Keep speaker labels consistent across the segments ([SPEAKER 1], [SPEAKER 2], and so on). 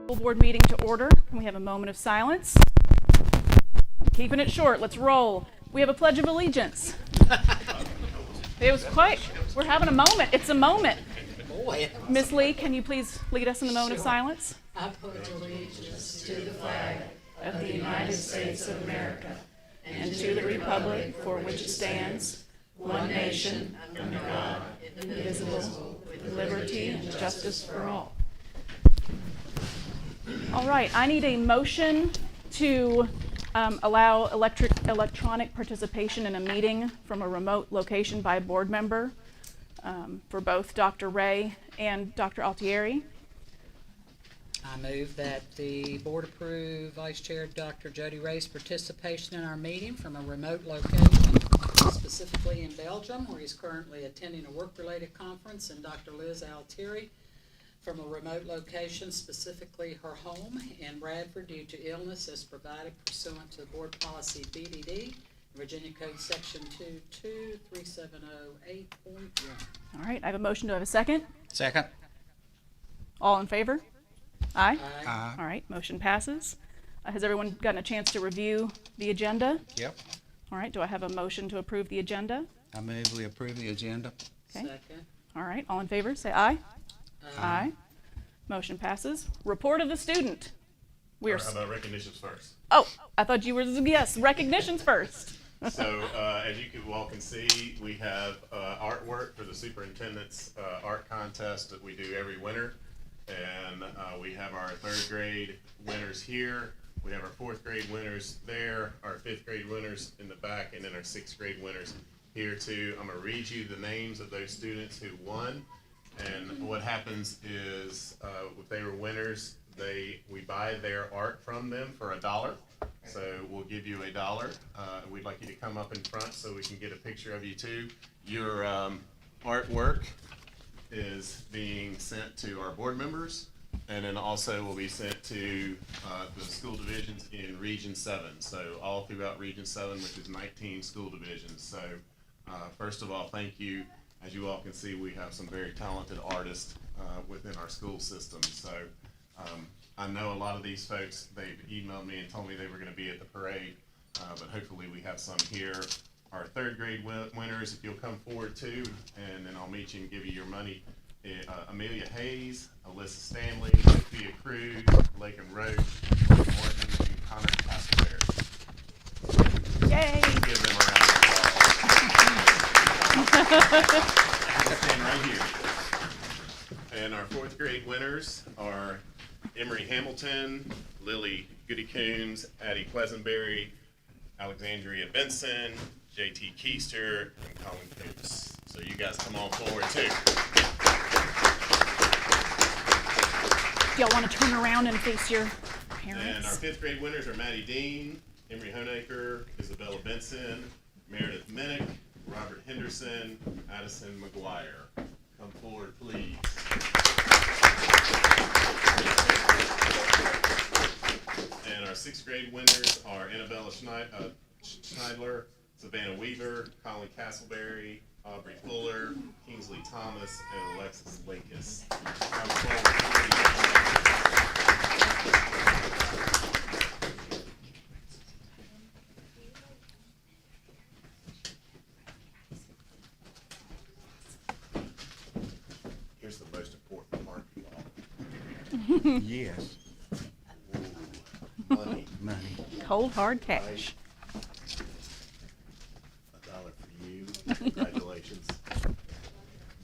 [SPEAKER 1] School board meeting to order. Can we have a moment of silence? Keeping it short. Let's roll. We have a Pledge of Allegiance. It was quite. We're having a moment. It's a moment. Miss Lee, can you please lead us in the moment of silence?
[SPEAKER 2] I pledge allegiance to the flag of the United States of America and to the republic for which it stands, one nation, under God, indivisible, with liberty and justice for all.
[SPEAKER 1] All right, I need a motion to allow electronic participation in a meeting from a remote location by a board member for both Dr. Ray and Dr. Altieri.
[SPEAKER 3] I move that the board approve Vice Chair Dr. Jody Ray's participation in our meeting from a remote location, specifically in Belgium, where he's currently attending a work-related conference, and Dr. Liz Altieri from a remote location, specifically her home in Bradford, due to illness as provided pursuant to Board Policy BDD, Virginia Code Section 223708.1.
[SPEAKER 1] All right, I have a motion. Do I have a second?
[SPEAKER 4] Second.
[SPEAKER 1] All in favor? Aye?
[SPEAKER 3] Aye.
[SPEAKER 1] All right, motion passes. Has everyone gotten a chance to review the agenda?
[SPEAKER 4] Yep.
[SPEAKER 1] All right, do I have a motion to approve the agenda?
[SPEAKER 4] I move we approve the agenda.
[SPEAKER 1] Okay.
[SPEAKER 3] Second.
[SPEAKER 1] All right, all in favor, say aye. Aye. Motion passes. Report of the student. We are.
[SPEAKER 5] How about recognitions first?
[SPEAKER 1] Oh, I thought you were, yes, recognitions first.
[SPEAKER 5] So as you all can see, we have artwork for the superintendent's art contest that we do every winter. And we have our third grade winners here. We have our fourth grade winners there, our fifth grade winners in the back, and then our sixth grade winners here too. I'm gonna read you the names of those students who won. And what happens is, if they were winners, we buy their art from them for $1. So we'll give you $1. We'd like you to come up in front so we can get a picture of you too. Your artwork is being sent to our board members, and then also will be sent to the school divisions in Region 7. So all throughout Region 7, which is 19 school divisions. So first of all, thank you. As you all can see, we have some very talented artists within our school system. So I know a lot of these folks, they've emailed me and told me they were going to be at the parade, but hopefully we have some here. Our third grade winners, if you'll come forward too, and then I'll meet you and give you your money. Amelia Hayes, Alyssa Stanley, Sophia Cruz, Lakin Roach, Morgan, and Connor Castleberry.
[SPEAKER 1] Yay!
[SPEAKER 5] Give them a round of applause. Stand right here. And our fourth grade winners are Emery Hamilton, Lily Goody Coombs, Addie Pleasantberry, Alexandria Benson, JT Keister, and Colin Coombs. So you guys come on forward too.
[SPEAKER 1] Do y'all want to turn around and face your parents?
[SPEAKER 5] And our fifth grade winners are Maddie Dean, Emery Honaker, Isabella Benson, Meredith Minnick, Robert Henderson, Addison McGuire. Come forward, please. And our sixth grade winners are Annabella Schneidler, Savannah Weaver, Colin Castleberry, Aubrey Fuller, Kingsley Thomas, and Alexis Linkus. Come forward, Here's the most important part, you all.
[SPEAKER 4] Yes.
[SPEAKER 5] Money.
[SPEAKER 4] Money.
[SPEAKER 1] Cold hard cash.
[SPEAKER 5] $1 for you. Congratulations.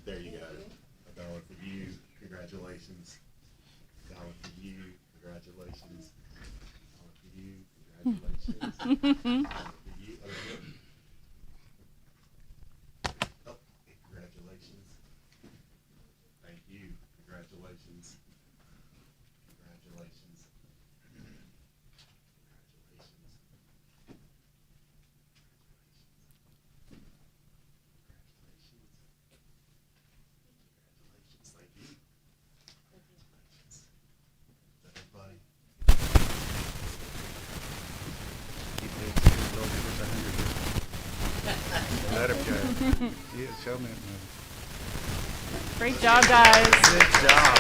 [SPEAKER 5] There you go. $1 for you. Congratulations. $1 for you. Congratulations. $1 for you. Congratulations. $1 for you. Oh, congratulations. Thank you. Congratulations. Congratulations. Thank you. Everybody.
[SPEAKER 4] Let him go. Yeah, show me that money.
[SPEAKER 1] Great job, guys.
[SPEAKER 4] Good job.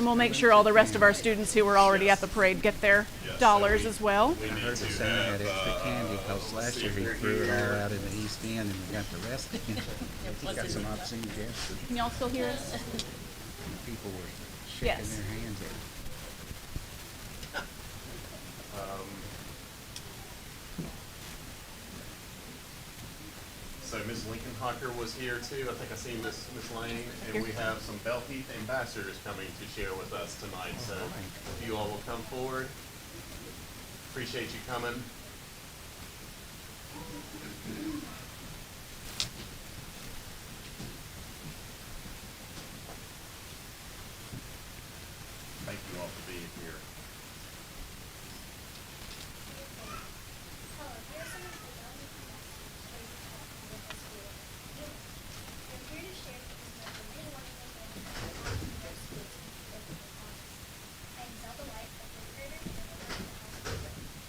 [SPEAKER 1] And we'll make sure all the rest of our students who were already at the parade get their dollars as well.
[SPEAKER 5] We
[SPEAKER 4] I
[SPEAKER 5] need
[SPEAKER 4] heard the
[SPEAKER 5] to
[SPEAKER 4] Santa had
[SPEAKER 5] have,
[SPEAKER 4] extra candy because last year he
[SPEAKER 5] speaker
[SPEAKER 4] threw it all
[SPEAKER 5] here.
[SPEAKER 4] out in the East End and we got the rest of it. He got some obscene gestures.
[SPEAKER 1] Can y'all still hear us?
[SPEAKER 4] People were shaking
[SPEAKER 1] Yes.
[SPEAKER 4] their hands at him.
[SPEAKER 5] So Ms. Lincoln Hucker was here too. I think I seen Ms. Lane, and we have some Bell Heath ambassadors coming to share with us tonight. So if you all will come forward, appreciate you coming. Thank you all for being here.
[SPEAKER 6] Hello, here are some of the valuable stories of with us here. We're here to share because of the many wonderful things that are on in their schools with the promise. I am Zelda White, a fifth grader, and I work in the house of the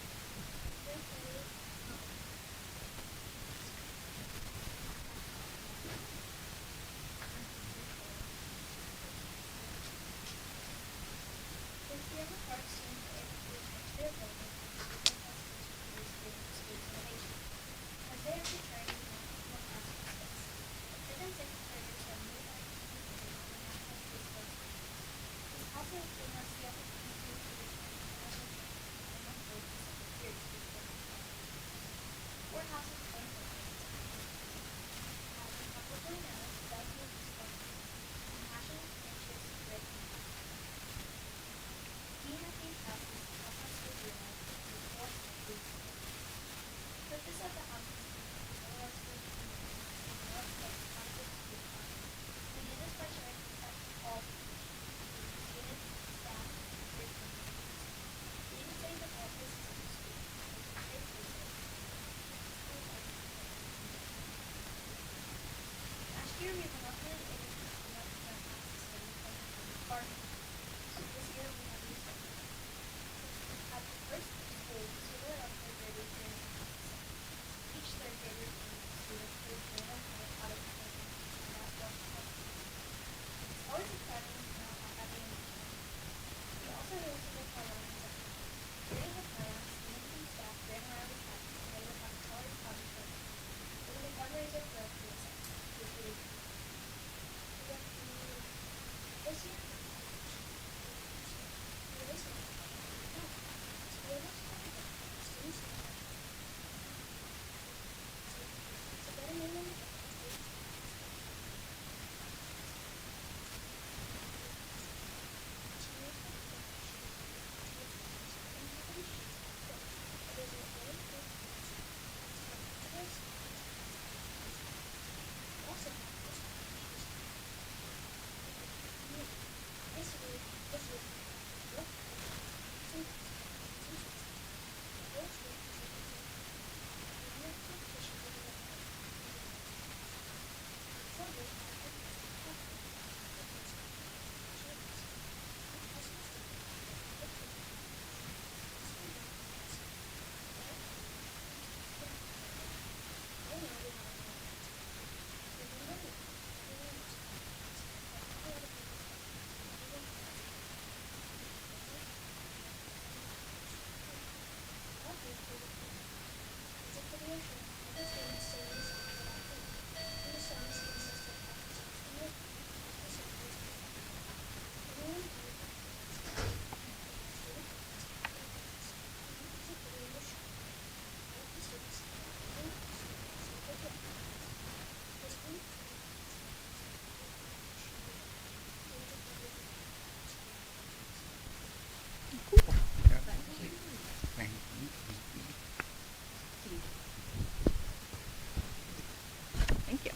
[SPEAKER 6] Since we have a park soon for education and spirit building, we have customers to produce student innovation. As they are preparing to more classroom space, the fifth and sixth graders have new activities on the National Space Coast. This also has given us the opportunity to produce international training and one fourth of second year to be Four houses one purpose. As you probably know, Bell Heath is fun, compassionate, anxious, grit, and kind. Being at these houses help us to realize the importance of food support. The purpose of the houses is to prepare us for the community and develop positive food habits. We do this by showing respect to all people, including students, staff, teachers, and visitors. We even say that all places in the school are safe places. Schools are Last year we were not really able to come up with our classes study because of the garden. So this year we have new stuff. At the first school, we sorted our third graders during the class. Each third grader came with a student who would learn how to cook and about what helps. It's always exciting to know how everyone is doing. We also hosted a pylon in September. During the pylon, students and staff ran around the campus and they would have colored project work. It was a fundraiser for RCPS, which we did. This year,
[SPEAKER 1] Thank you.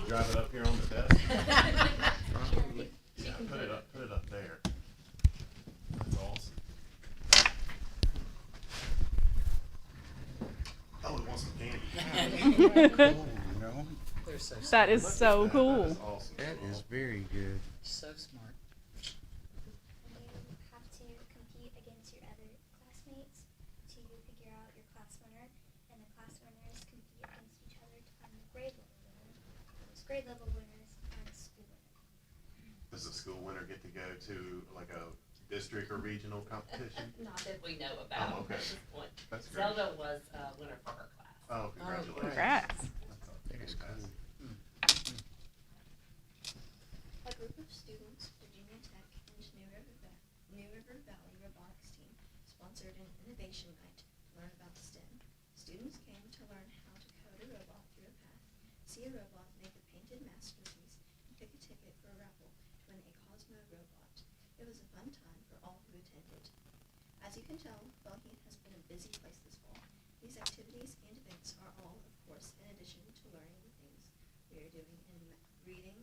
[SPEAKER 5] drive it up here on the desk?
[SPEAKER 4] Probably.
[SPEAKER 5] Yeah, put it up there. That's awesome. Oh, it wants some candy.
[SPEAKER 4] Cool, you know?
[SPEAKER 3] They're so smart.
[SPEAKER 1] That is
[SPEAKER 5] Look at
[SPEAKER 1] so
[SPEAKER 5] that.
[SPEAKER 1] cool.
[SPEAKER 5] That is awesome.
[SPEAKER 4] That is very good.
[SPEAKER 3] So smart.
[SPEAKER 6] You have to compete against your other classmates to figure out your class winner, and the class winners compete against each other to find the grade level winner. Those grade level winners find a school winner.
[SPEAKER 5] Does a school winner get to go to like a district or regional competition?
[SPEAKER 7] Not that we know about
[SPEAKER 5] Oh, okay.
[SPEAKER 7] at this point.
[SPEAKER 5] That's great.
[SPEAKER 7] Zelda was a winner for her class.
[SPEAKER 5] Oh, congratulations.
[SPEAKER 1] Congrats.
[SPEAKER 4] That is cool.
[SPEAKER 8] A group of students, Virginia Tech and New River Valley Robotics Team sponsored an innovation night to learn about STEM. Students came to learn how to code a robot through a path, see a robot make a painted masterpiece, and pick a ticket for a raffle to win a Cosmo robot. It was a fun time for all who attended. As you can tell, Belheath has been a busy place this fall. These activities and events are all, of course, in addition to learning the things we are doing in reading,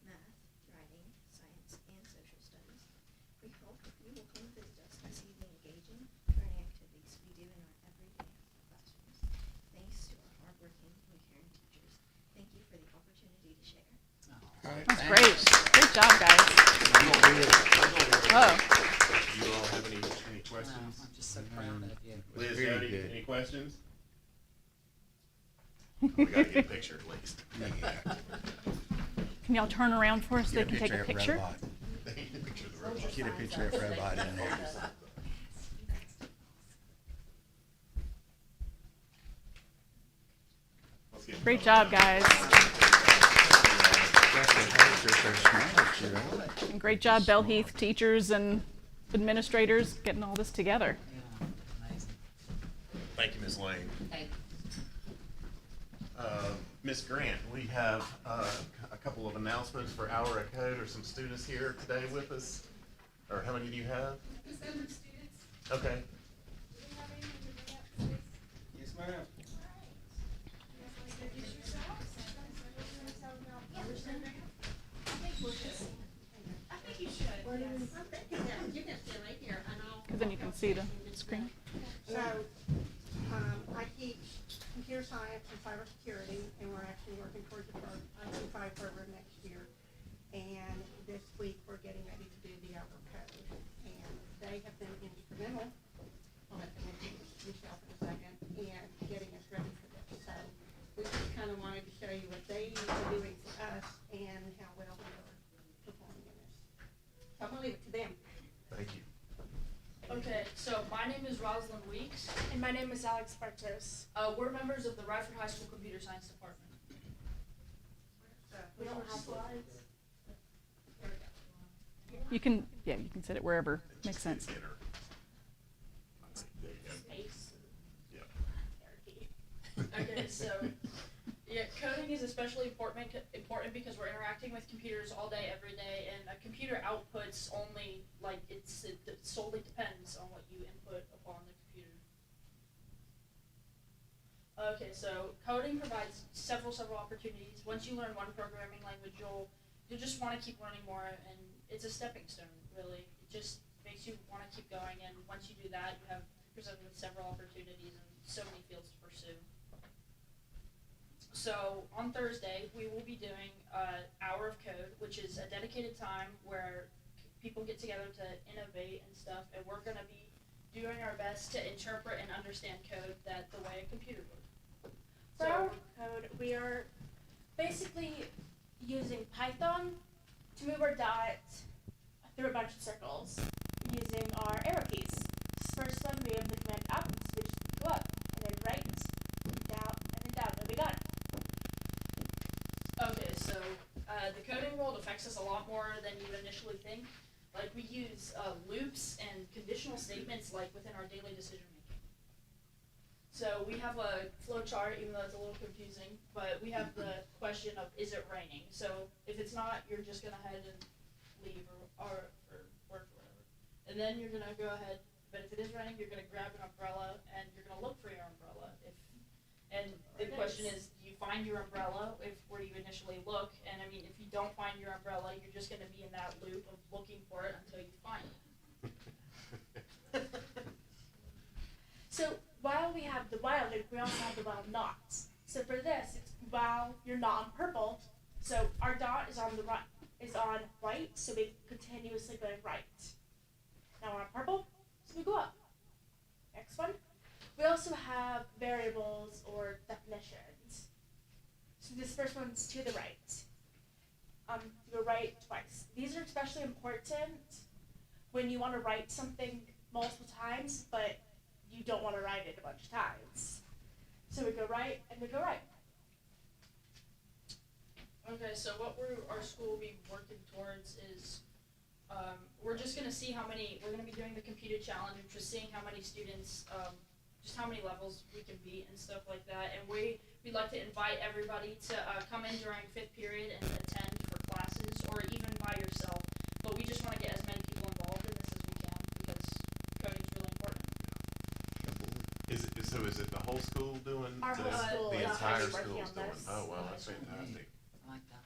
[SPEAKER 8] math, writing, science, and social studies. We hope you will come visit us and see the engaging learning activities we do in our everyday classrooms. Thanks to our hardworking and caring teachers. Thank you for the opportunity to share.
[SPEAKER 1] That's great. Great job, guys. Oh,
[SPEAKER 5] You all have any
[SPEAKER 3] Wow,
[SPEAKER 5] questions?
[SPEAKER 3] I'm just so proud of you.
[SPEAKER 5] Liz,
[SPEAKER 4] Very
[SPEAKER 5] Jody,
[SPEAKER 4] good.
[SPEAKER 5] any questions? We gotta get a picture at least.
[SPEAKER 4] Yeah.
[SPEAKER 1] can y'all turn around for us so they
[SPEAKER 4] Get
[SPEAKER 1] can take a
[SPEAKER 4] of
[SPEAKER 1] picture?
[SPEAKER 4] robot.
[SPEAKER 5] Picture of the robot.
[SPEAKER 4] Get a picture of robot in there.
[SPEAKER 5] Let's get
[SPEAKER 1] Great job, guys.
[SPEAKER 4] They're so smart, you know?
[SPEAKER 1] And great job, Belheath teachers and administrators getting all this together.
[SPEAKER 3] Yeah, amazing.
[SPEAKER 5] Thank you, Ms. Lane.
[SPEAKER 7] Thank
[SPEAKER 5] Ms. Grant, we have a couple of announcements for Hour of Code. Are some students here today with us? Or how many do you have?
[SPEAKER 6] 7 students.
[SPEAKER 5] Okay.
[SPEAKER 6] Do you have anything to bring up, please?
[SPEAKER 9] Yes, ma'am.
[SPEAKER 1] Because then you can see the screen.
[SPEAKER 10] So, I teach computer science and cybersecurity, and we're actually working towards the IT5 program next year. And this week, we're getting ready to do the hour code. And they have been instrumental, I'll let them introduce themselves in a second, and getting us ready for this. So, we just kind of wanted to show you what they are doing for us and how well we are performing in this. So I'm gonna leave it to them.
[SPEAKER 5] Thank you.
[SPEAKER 11] Okay, so my name is Rosalind Weeks.
[SPEAKER 6] And my name is Alex Bartos.
[SPEAKER 11] We're members of the Radford High School Computer Science Department.
[SPEAKER 6] We don't have slides.
[SPEAKER 1] You can, yeah, you can set it wherever makes sense.
[SPEAKER 5] Enter. There you go.
[SPEAKER 11] Space.
[SPEAKER 5] Yeah.
[SPEAKER 11] Okay, so yeah, coding is especially important because we're interacting with computers all day, every day, and a computer outputs only it solely depends on what you input upon the computer. Okay, so coding provides several opportunities. Once you learn one programming language, you'll just want to keep learning more, and it's a stepping stone, really. It just makes you want to keep going, and once you do that, you have presented with several opportunities and so many fields to pursue. So on Thursday, we will be doing Hour of Code, which is a dedicated time where people get together to innovate and stuff, and we're going to be doing our best to interpret and understand code the way a computer would.
[SPEAKER 6] For our code, we are basically using Python to move our dot through a bunch of circles using our arrow keys. First one, we have the command up, switch to up, and then right, down, and then down, and we got it.
[SPEAKER 11] Okay, so the coding world affects us a lot more than you would initially think. Like, we use loops and conditional statements within our daily decision making. So we have a flow chart, even though it's a little confusing, but we have the question of, is it raining? So if it's not, you're just gonna head and leave or work or whatever. And then you're gonna go ahead, but if it is raining, you're gonna grab an umbrella and you're gonna look for your umbrella. And the question is, do you find your umbrella where you initially look, find your umbrella. You're just gonna be in that loop of looking for it until you find it. So while we have the while loop, we also have the while nots. So for this, it's while you're not on purple, so our dot is on the right, so we continuously going right. Now we're on purple, so we go up. Next one. We also have variables or definitions. So this first one's to the right. You go right twice. These are especially important when you want to write something multiple times, but you don't want to write it a bunch of times. So we go right and we go right. Okay, so what our school will be working towards is, we're just gonna see how many, we're gonna be doing the computer challenge, just seeing how many students, just how many levels we can beat and stuff like that. And we'd like to invite everybody to come in during 5th period and attend for classes, or even by yourself. But we just want to get as many people involved in this as we can, because coding is really important.
[SPEAKER 5] Is it the whole school doing
[SPEAKER 1] Our
[SPEAKER 5] this?
[SPEAKER 1] whole school
[SPEAKER 5] The
[SPEAKER 1] is
[SPEAKER 5] entire
[SPEAKER 1] actually working
[SPEAKER 5] school's
[SPEAKER 1] on
[SPEAKER 5] doing.
[SPEAKER 1] this.
[SPEAKER 5] Oh well, that's fantastic.
[SPEAKER 3] I like that.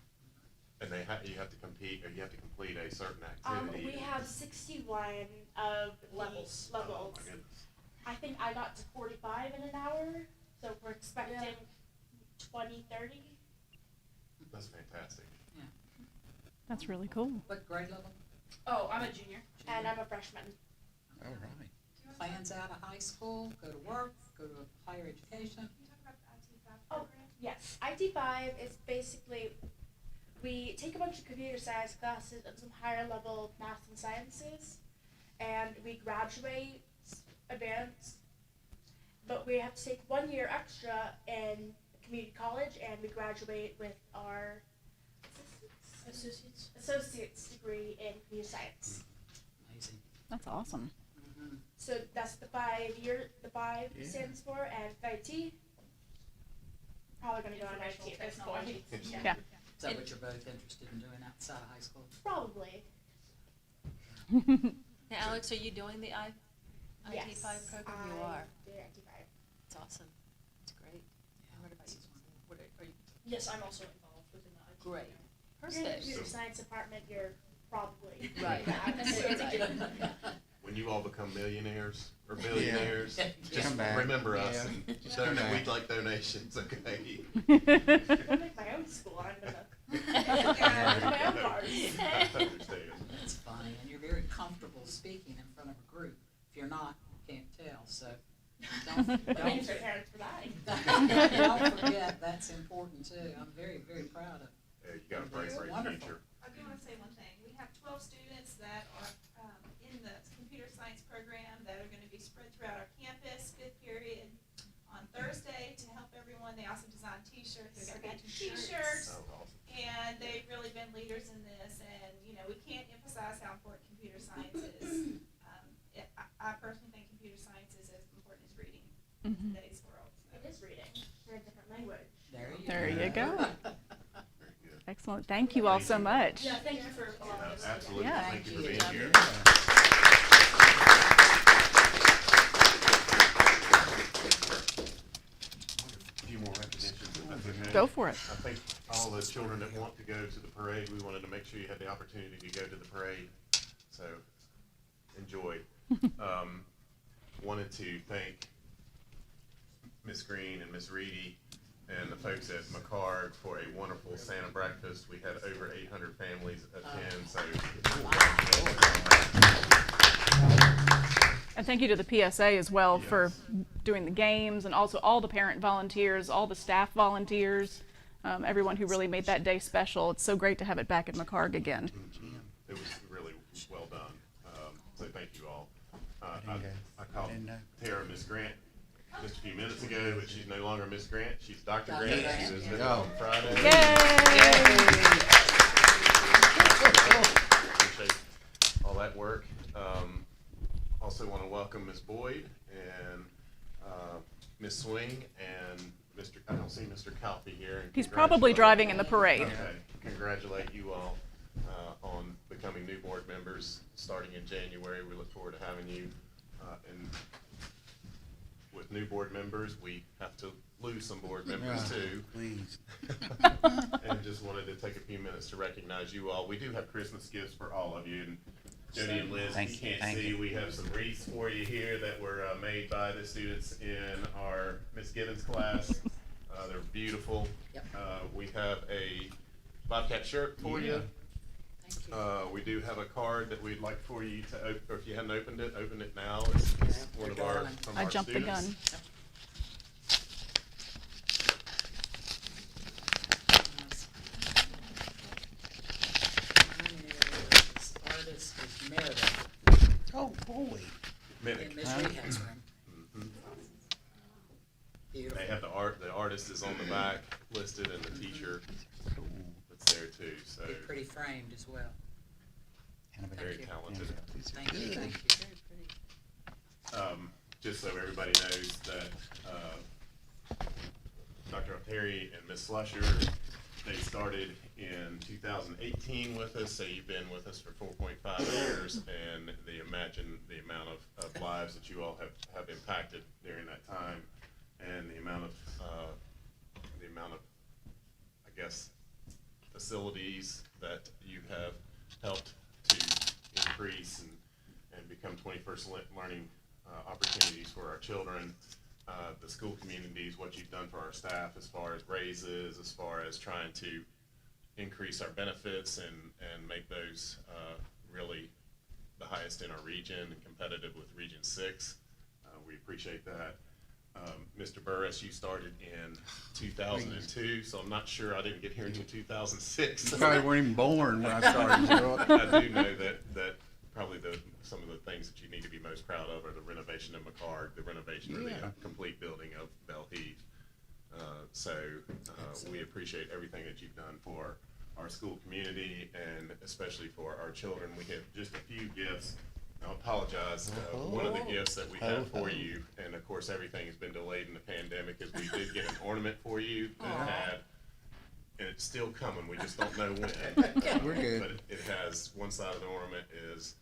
[SPEAKER 5] And you have to compete, or you have to complete a certain activity.
[SPEAKER 1] We have 61 of
[SPEAKER 11] Levels.
[SPEAKER 1] the
[SPEAKER 5] Oh
[SPEAKER 1] levels.
[SPEAKER 5] my goodness.
[SPEAKER 1] I think I got to 45 in an hour, so we're expecting 20, 30.
[SPEAKER 5] That's fantastic.
[SPEAKER 1] That's really cool.
[SPEAKER 3] What grade level?
[SPEAKER 11] Oh, I'm a junior.
[SPEAKER 1] And I'm a freshman.
[SPEAKER 4] All right.
[SPEAKER 3] Plans out of high school, go to work, go to higher education.
[SPEAKER 6] Can you talk about the IT5
[SPEAKER 1] Oh,
[SPEAKER 6] program?
[SPEAKER 1] yes. IT5 is basically, we take a bunch of computer science classes and some higher level math and sciences, and we graduate advanced, but we have to take 1 year extra in community college, and we graduate with our associate's degree in computer science.
[SPEAKER 3] Amazing.
[SPEAKER 1] That's awesome.
[SPEAKER 3] Mm-hmm.
[SPEAKER 1] So that's the 5 year, the 5
[SPEAKER 4] Yeah.
[SPEAKER 1] stands for, and IT. Probably gonna go on
[SPEAKER 11] Informational
[SPEAKER 1] IT at this point.
[SPEAKER 11] technology.
[SPEAKER 1] Yeah.
[SPEAKER 3] Is that what you're both interested in doing outside of high school?
[SPEAKER 1] Probably.
[SPEAKER 2] Now, Alex, are you doing the
[SPEAKER 1] Yes,
[SPEAKER 2] IT5 program? You
[SPEAKER 1] I
[SPEAKER 2] are.
[SPEAKER 1] did IT5.
[SPEAKER 2] It's awesome. It's great.
[SPEAKER 3] Yeah,
[SPEAKER 2] What about
[SPEAKER 3] this
[SPEAKER 2] you?
[SPEAKER 3] is wonderful.
[SPEAKER 2] What are you?
[SPEAKER 11] Yes, I'm also involved within the IT.
[SPEAKER 2] Great.
[SPEAKER 1] If you're in the
[SPEAKER 2] Perfect.
[SPEAKER 1] computer science department, you're probably.
[SPEAKER 2] Right.
[SPEAKER 5] When you all become millionaires or billionaires,
[SPEAKER 3] Yeah.
[SPEAKER 5] just
[SPEAKER 4] Come back.
[SPEAKER 5] remember us
[SPEAKER 4] Yeah.
[SPEAKER 5] and
[SPEAKER 4] Just
[SPEAKER 5] donate.
[SPEAKER 4] come back.
[SPEAKER 5] We'd like donations, okay?
[SPEAKER 1] I'm gonna make my own school. I'm gonna my own cards.
[SPEAKER 5] I understand.
[SPEAKER 3] That's funny, and you're very comfortable speaking in front of a group. If you're not, can't tell, so don't
[SPEAKER 1] Thanks to parents for that.
[SPEAKER 3] don't forget, that's important too. I'm very, very proud of.
[SPEAKER 5] Yeah, you got a bright, bright
[SPEAKER 3] Wonderful.
[SPEAKER 5] future.
[SPEAKER 9] I do want to say one thing. We have 12 students that are in the computer science program that are going to be spread throughout our campus, 5th period, on Thursday to help everyone. They also design t-shirts. They've got matching t-shirts.
[SPEAKER 5] Oh, awesome.
[SPEAKER 9] And they've really been leaders in this. And, you know, we can't emphasize how important computer science is. I personally think computer science is as important as reading in today's world.
[SPEAKER 1] It is reading. We're a different language.
[SPEAKER 3] There you go.
[SPEAKER 5] Very good.
[SPEAKER 1] Excellent. Thank you all so much.
[SPEAKER 11] Yeah, thank you for allowing us.
[SPEAKER 5] Absolutely.
[SPEAKER 1] Yeah.
[SPEAKER 5] Thank you for
[SPEAKER 3] Thank
[SPEAKER 5] being
[SPEAKER 3] you.
[SPEAKER 5] here. A few more recognitions, if that's okay.
[SPEAKER 1] Go for it.
[SPEAKER 5] I think all the children that want to go to the parade, we wanted to make sure you had the opportunity to go to the parade. So, enjoy. Wanted to thank Miss Green and Miss Reedy and the folks at McCard for a wonderful Santa breakfast. We had over 800 families attend, so.
[SPEAKER 1] And thank you to the PSA as well for
[SPEAKER 5] Yes.
[SPEAKER 1] doing the games, and also all the parent volunteers, all the staff volunteers, everyone who really made that day special. It's so great to have it back at McCarg again.
[SPEAKER 5] It was really well done, so thank you all.
[SPEAKER 4] didn't go.
[SPEAKER 5] I called
[SPEAKER 4] I didn't know.
[SPEAKER 5] Tara Miss Grant just a few minutes ago, but she's no longer Miss Grant, she's Dr.
[SPEAKER 3] Dr.
[SPEAKER 5] Grant.
[SPEAKER 3] Grant.
[SPEAKER 5] She was
[SPEAKER 4] There you
[SPEAKER 5] visiting
[SPEAKER 4] go.
[SPEAKER 5] on Friday.
[SPEAKER 1] Yay!
[SPEAKER 5] Appreciate all that work. Also want to welcome Miss Boyd and Miss Swing and Mr. I don't see Mr. Calfee here. And
[SPEAKER 1] He's probably
[SPEAKER 5] congratulate-
[SPEAKER 1] driving in the parade.
[SPEAKER 5] Okay, congratulate you all on becoming new board members starting in January. We look forward to having you and with with new board members. We have to lose some board members
[SPEAKER 4] Right,
[SPEAKER 5] too.
[SPEAKER 4] please.
[SPEAKER 5] And just wanted to take a few minutes to recognize you all. We do have Christmas gifts for all of you. And Jody and Liz,
[SPEAKER 4] Thank
[SPEAKER 5] if
[SPEAKER 4] you,
[SPEAKER 5] you can't
[SPEAKER 4] thank
[SPEAKER 5] see,
[SPEAKER 4] you.
[SPEAKER 5] we have some wreaths for you here that were made by the students in our Miss Gibbons class. They're beautiful.
[SPEAKER 3] Yep.
[SPEAKER 5] We have a Bobcat shirt for you.
[SPEAKER 3] Thank you.
[SPEAKER 5] We do have a card that we'd like for you to open, or if you hadn't opened it, open it now. It's
[SPEAKER 3] Yeah,
[SPEAKER 5] one of
[SPEAKER 3] they're
[SPEAKER 5] our,
[SPEAKER 3] darling.
[SPEAKER 5] from
[SPEAKER 1] I
[SPEAKER 5] our
[SPEAKER 1] jumped the
[SPEAKER 5] students.
[SPEAKER 1] gun.
[SPEAKER 3] Artist is Meredith
[SPEAKER 4] Oh, boy.
[SPEAKER 5] Mimic.
[SPEAKER 3] in Miss Rehab's room.
[SPEAKER 5] Mhm.
[SPEAKER 3] Beautiful.
[SPEAKER 5] They have the artist is on the back listed and the teacher
[SPEAKER 4] Cool.
[SPEAKER 5] that's there too, so
[SPEAKER 3] Be pretty framed as well.
[SPEAKER 4] And a
[SPEAKER 5] very
[SPEAKER 3] you.
[SPEAKER 5] talented.
[SPEAKER 4] These are
[SPEAKER 3] Thank you,
[SPEAKER 4] good.
[SPEAKER 3] thank you. Very pretty.
[SPEAKER 5] Just so everybody knows that, Dr. O'Terry and Ms. Slusher, they started in 2018 with us, so you've been with us for 4.5 years, and imagine the amount of lives that you all have impacted during that time, and the amount of, I guess, facilities that you have helped to increase and become 21st learning opportunities for our children, the school communities, what you've done for our staff as far as raises, as far as trying to increase our benefits and make those really the highest in our region and competitive with Region 6. We appreciate that. Mr. Burris, you started in 2002, so I'm not sure, I didn't get here until 2006.
[SPEAKER 4] You probably weren't even born when I started. So
[SPEAKER 5] I do know that probably some of the things that you need to be most proud of are the renovation of McCarg, the renovation of the
[SPEAKER 4] Yeah.
[SPEAKER 5] complete building of Bell Heath. We appreciate everything that you've done for our school community and especially for our children. We have just a few gifts. I apologize. One of the gifts that we have for you, and of course everything has been delayed in the pandemic, is we did get an ornament for you that had, and it's still coming, we just don't know when.
[SPEAKER 4] We're good.
[SPEAKER 5] But it has, one side of the ornament is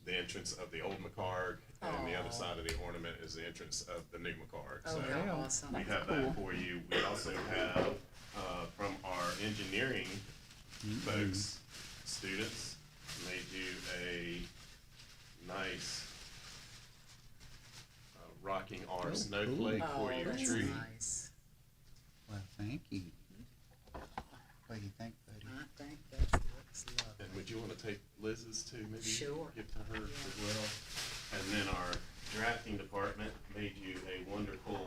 [SPEAKER 5] the entrance of the old McCarg, and the other
[SPEAKER 3] Aw.
[SPEAKER 5] side of the ornament is the entrance of the new McCarg.
[SPEAKER 3] Oh,
[SPEAKER 5] So
[SPEAKER 3] how awesome.
[SPEAKER 5] we have that for you. We also have, from our engineering folks, students, made you a nice rocking R
[SPEAKER 4] Oh,
[SPEAKER 5] snowflake
[SPEAKER 3] Oh,
[SPEAKER 5] for your
[SPEAKER 3] that's
[SPEAKER 5] tree.
[SPEAKER 3] nice.
[SPEAKER 4] Well, thank you. What do you think, buddy?
[SPEAKER 3] I think that looks lovely.
[SPEAKER 5] And would you want to take Liz's too, maybe?
[SPEAKER 3] Sure.
[SPEAKER 5] Give to her as well. And then our drafting department made you a wonderful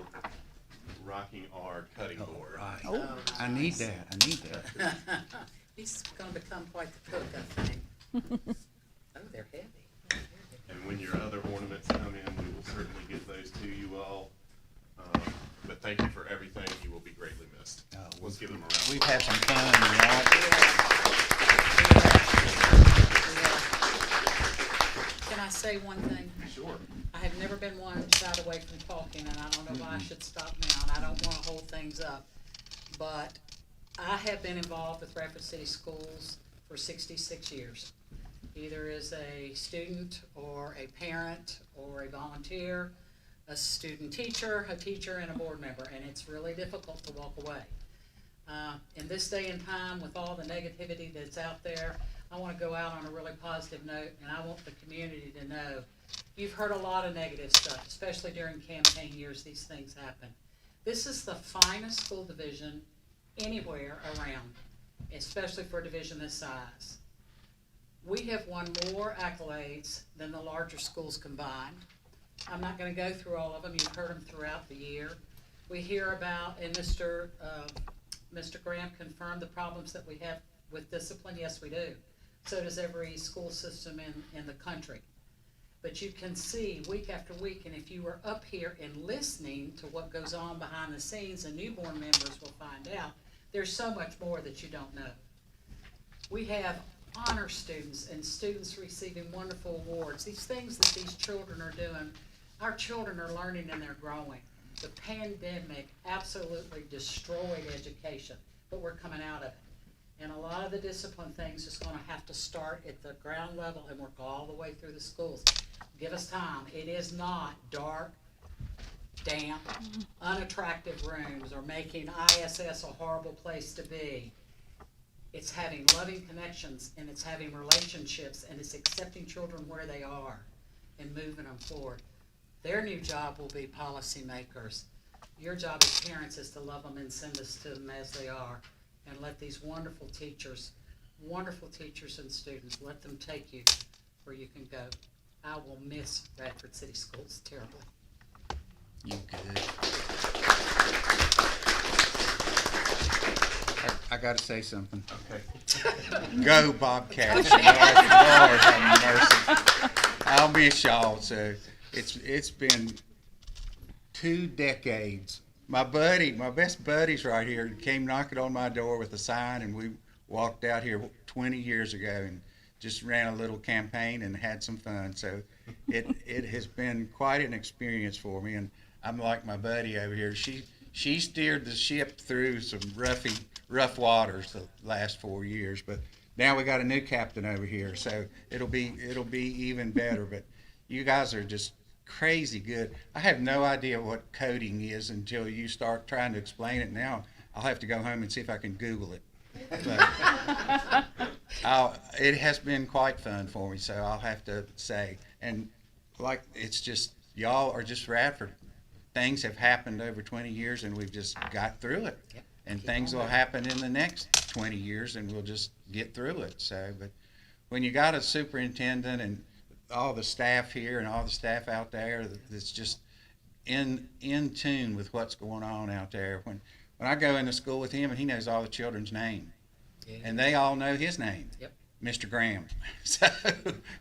[SPEAKER 5] rocking R cutting board.
[SPEAKER 4] Right.
[SPEAKER 3] Oh,
[SPEAKER 4] I need
[SPEAKER 3] nice.
[SPEAKER 4] that. I need that.
[SPEAKER 3] He's gonna become quite the cook, I think. Oh, they're heavy.
[SPEAKER 5] And when your other ornaments come in, we will certainly get those to you all. But thank you for everything. You will be greatly missed.
[SPEAKER 4] Oh,
[SPEAKER 5] Let's give them a round.
[SPEAKER 4] We've had some fun, right?
[SPEAKER 3] Can I say one thing?
[SPEAKER 5] Sure.
[SPEAKER 3] I have never been one shied away from talking, and I don't know why I should stop now, and I don't wanna hold things up. But I have been involved with Rapid City Schools for 66 years, either as a student or a parent or a volunteer, a student teacher, a teacher, and a board member, and it's really difficult to walk away. In this day and time, with all the negativity that's out there, I wanna go out on a really positive note, and I want the community to know, you've heard a lot of negative stuff, especially during campaign years, these things happen. This is the finest school division anywhere around, especially for a division this size. We have won more accolades than the larger schools combined. I'm not gonna go through all of them, you've heard them throughout the year. We hear about, and Mr. Graham confirmed the problems that we have with discipline, yes, we do. So does every school system in the country. But you can see week after week, and if you were up here and listening to what goes on behind the scenes, and newborn members will find out, there's so much more that you don't know. We have honor students and students receiving wonderful awards. These things that these children are doing, our children are learning and they're growing. The pandemic absolutely destroyed education, but we're coming out of it. And a lot of the discipline things is gonna have to start at the ground level and work all the way through the schools. Give us time. It is not dark damp, unattractive rooms, or making ISS a horrible place to be. It's having loving connections, and it's having relationships, and it's accepting children where they are and moving them forward. Their new job will be policymakers. Your job as parents is to love them and send us to them as they are, and let these wonderful teachers and students, let them take you where you can go. I will miss Radford City Schools terribly.
[SPEAKER 4] You good. I gotta say something.
[SPEAKER 5] Okay.
[SPEAKER 4] Go Bobcats. Lord have mercy. I'll miss y'all. So it's been 2 decades. My best buddy's right here, came knocking on my door with a sign, and we walked out here 20 years ago and just ran a little campaign and had some fun. So it has been quite an experience for me, and I'm like my buddy over here. She steered the ship through some rough waters the last 4 years, but now we got a new captain over here, so it'll be even better. But you guys are just crazy good. I have no idea what coding is until you start trying to explain it. Now I'll have to go home and see if I can Google it. But it has been quite fun for me, so I'll have to say. And like, it's just, y'all are just Radford. Things have happened over 20 years, and we've just got through it.
[SPEAKER 3] Yep.
[SPEAKER 4] And
[SPEAKER 3] Keep
[SPEAKER 4] things
[SPEAKER 3] on
[SPEAKER 4] will
[SPEAKER 3] going.
[SPEAKER 4] happen in the next 20 years, and we'll just get through it. So, but when you got a superintendent and all the staff here and all the staff out there that's just in tune with what's going on out there. When I go into school with him, and he knows all the children's name,
[SPEAKER 3] Yeah.
[SPEAKER 4] and they all know his name.
[SPEAKER 3] Yep.
[SPEAKER 4] Mr. Graham. So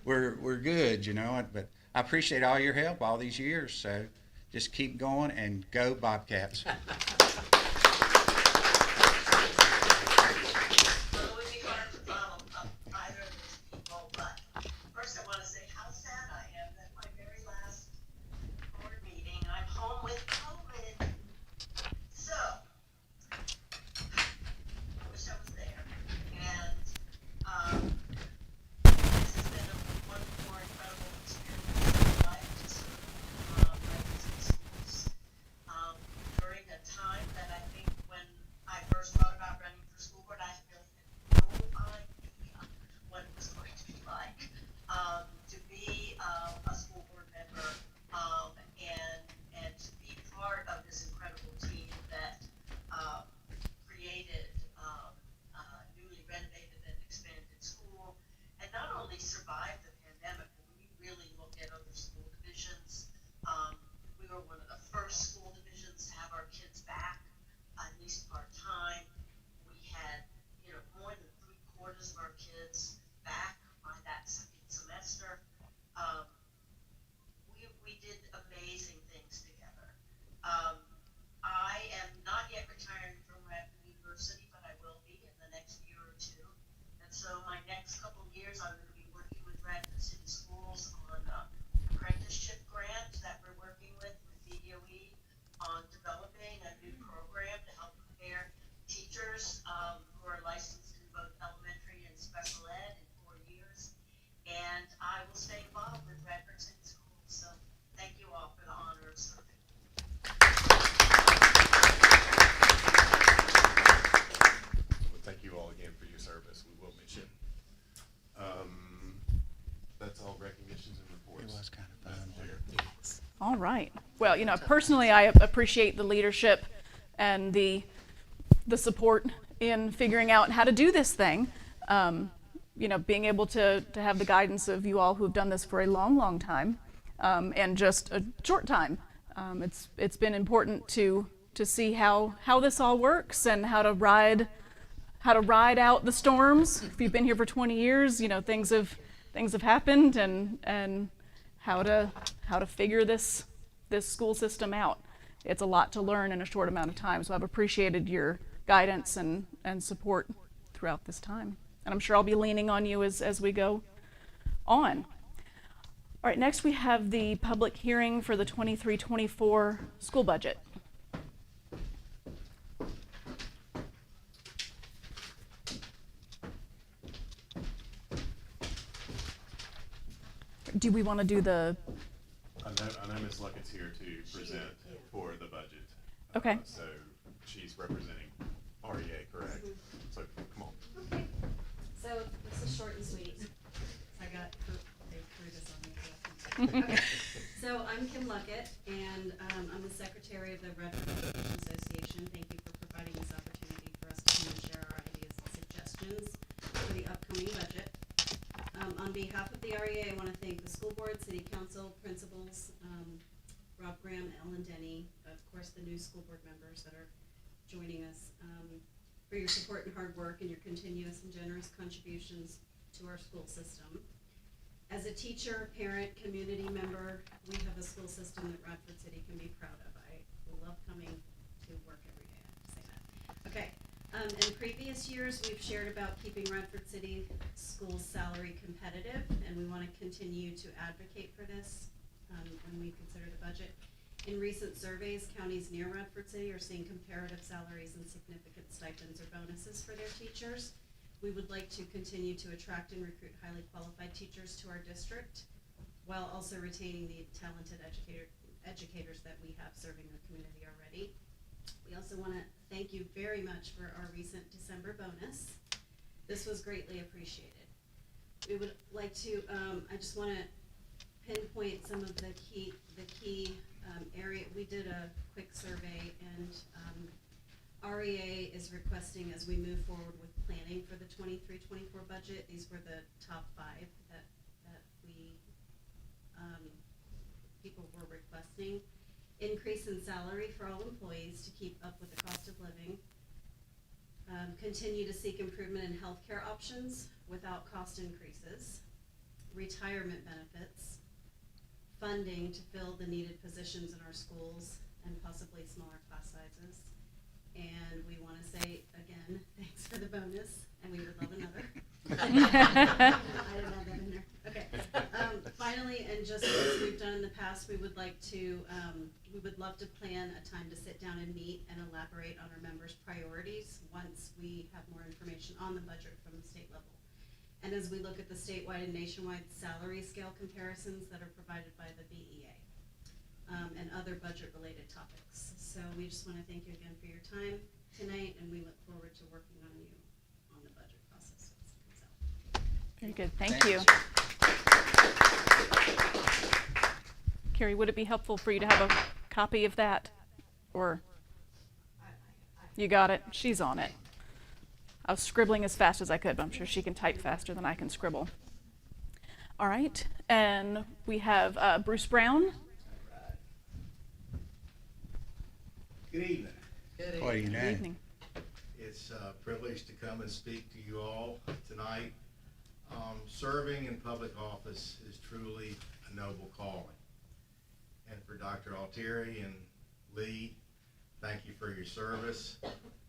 [SPEAKER 4] we're good, you know. But I appreciate all your help all these years. So just keep going and go Bobcats.
[SPEAKER 12] Well, it would be hard to follow up either of those people, but first I want to say how sad I am that my very last board meeting, I'm home with COVID. So, I wish I was there. And this has been one more incredible experience in my life to serve Radford schools during a time that I think when I first thought about running for school board, I really had no idea what it was going to be like to be a school board member and to be part of this incredible team that created newly renovated and expanded school, and not only survived the pandemic, but when you really look at other school divisions, we were one of the first school divisions to have our kids back, at least part-time. We had, more than 3/4 of our kids back by that second semester. We did amazing things together. I am not yet retiring from Radford University, but I will be in the next year or two. And so my next couple of years, I'm going to be working with Radford City Schools on apprenticeship grant that we're working with DOE on developing a new program to help prepare teachers who are licensed in both elementary and special ed in 4 years. And I will stay involved with Radford City Schools. So thank you all for the honor of serving.
[SPEAKER 5] Well, thank you all again for your service. We will miss you. That's all recognitions and reports.
[SPEAKER 4] It was kind of fun.
[SPEAKER 5] Madam Chair.
[SPEAKER 1] All right. Well, personally, I appreciate the leadership and the support in figuring out how to do this thing. Being able to have the guidance of you all who've done this for a long, long time, and just a short time. It's been important to see how this all works and how to ride out the storms. If you've been here for 20 years, things have happened, and how to figure this school system out. It's a lot to learn in a short amount of time, so I've appreciated your guidance and support throughout this time. And I'm sure I'll be leaning on you as we go on. All right, next we have the public hearing for the 23-24 school budget. Do we want to do the...
[SPEAKER 5] I know Ms. Luckett's here to present for
[SPEAKER 1] Okay.
[SPEAKER 5] So she's representing REA, correct? So, come on.
[SPEAKER 13] Okay, so this is short and sweet. I got, they threw this on me. Okay. So I'm Kim Luckett, and I'm the secretary of the Redwood Education Association. Thank you for providing this opportunity for us to come and share our ideas and suggestions for the upcoming budget. On behalf of the REA, I want to thank the school board, city council, principals, Rob Graham, Ellen Denny, of course, the new school board members that are joining us, for your support and hard work and your continuous and generous contributions to our school system. As a teacher, parent, community member, we have a school system that Radford City can be proud of. I love coming to work every day, I have to say that. Okay, in previous years, we've shared about keeping Radford City schools salary competitive, and we want to continue to advocate for this when we consider the budget. In recent surveys, counties near Radford City are seeing comparative salaries and significant stipends or bonuses for their teachers. We would like to continue to attract and recruit highly qualified teachers to our district, while also retaining the talented educators that we have serving the community already. We also want to thank you very much for our recent December bonus. This was greatly appreciated. We would like to, I just want to pinpoint some of the key area. We did a quick survey, and REA is requesting, as we move forward with planning for the 23-24 budget, these were the top 5 that we people were requesting. Increase in salary for all employees to keep up with the cost of living. Continue to seek improvement in healthcare options without cost increases. Retirement benefits. Funding to fill the needed positions in our schools and possibly smaller class sizes. And we want to say, again, thanks for the bonus, and we would love another. I didn't have that in there. Okay. Finally, and just as we've done in the past, we would like to, we would love to plan a time to sit down and meet and elaborate on our members' priorities once we have more information on the budget from the state level. And as we look at the statewide and nationwide salary scale comparisons that are provided by the BEA. And other budget-related topics. So we just want to thank you again for your time tonight, and we look forward to working on you on the budget process. So.
[SPEAKER 1] Very good, thank you. Carrie, would it be helpful for you to have a copy of that? Or, you got it? She's on it. I was scribbling as fast as I could, but I'm sure she can type faster than I can scribble. All right, and we have Bruce Brown.
[SPEAKER 14] Good evening.
[SPEAKER 4] What do you know?
[SPEAKER 1] Good evening.
[SPEAKER 14] It's a privilege to come and speak to you all tonight. Serving in public office is truly a noble calling. And for Dr. Altieri and Lee, thank you for your service.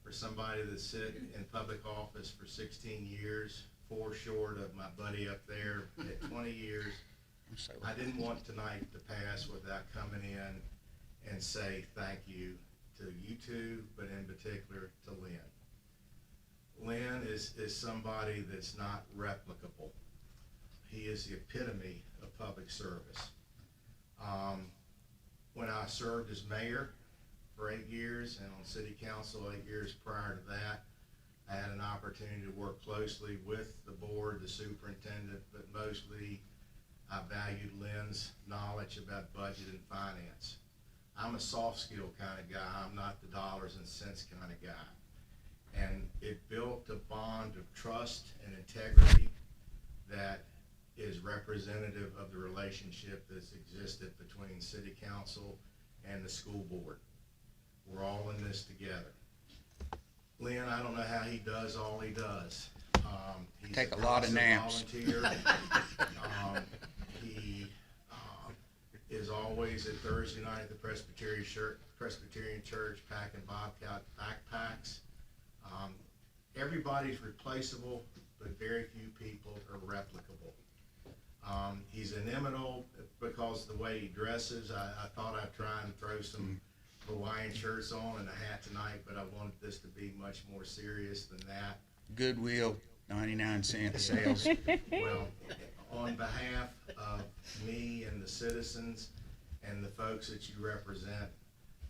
[SPEAKER 14] For somebody that's sat in public office for 16 years, 4 short of my buddy up there at 20 years, I didn't want tonight to pass without coming in and say thank you to you two, but in particular to Lynn. Lynn is somebody that's not replicable. He is the epitome of public service. When I served as mayor for 8 years and on city council 8 years prior to that, I had an opportunity to work closely with the board, the superintendent, but mostly I valued Lynn's knowledge about budget and finance. I'm a soft skill kind of guy. I'm not the dollars and cents kind of guy. And it built a bond of trust and integrity that is representative of the relationship that's existed between city council and the school board. We're all in this together. Lynn, I don't know how he does all he does. He's
[SPEAKER 4] Take a lot of naps.
[SPEAKER 14] Volunteer. He is always at Thursday night at the Presbyterian Church packing Bobcat backpacks. Everybody's replaceable, but very few people are replicable. He's inimitable because of the way he dresses. I thought I'd try and throw some Hawaiian shirts on and a hat tonight, but I wanted this to be much more serious than that.
[SPEAKER 4] Goodwill, 99-cent sales.
[SPEAKER 14] Well, on behalf of me and the citizens and the folks that you represent,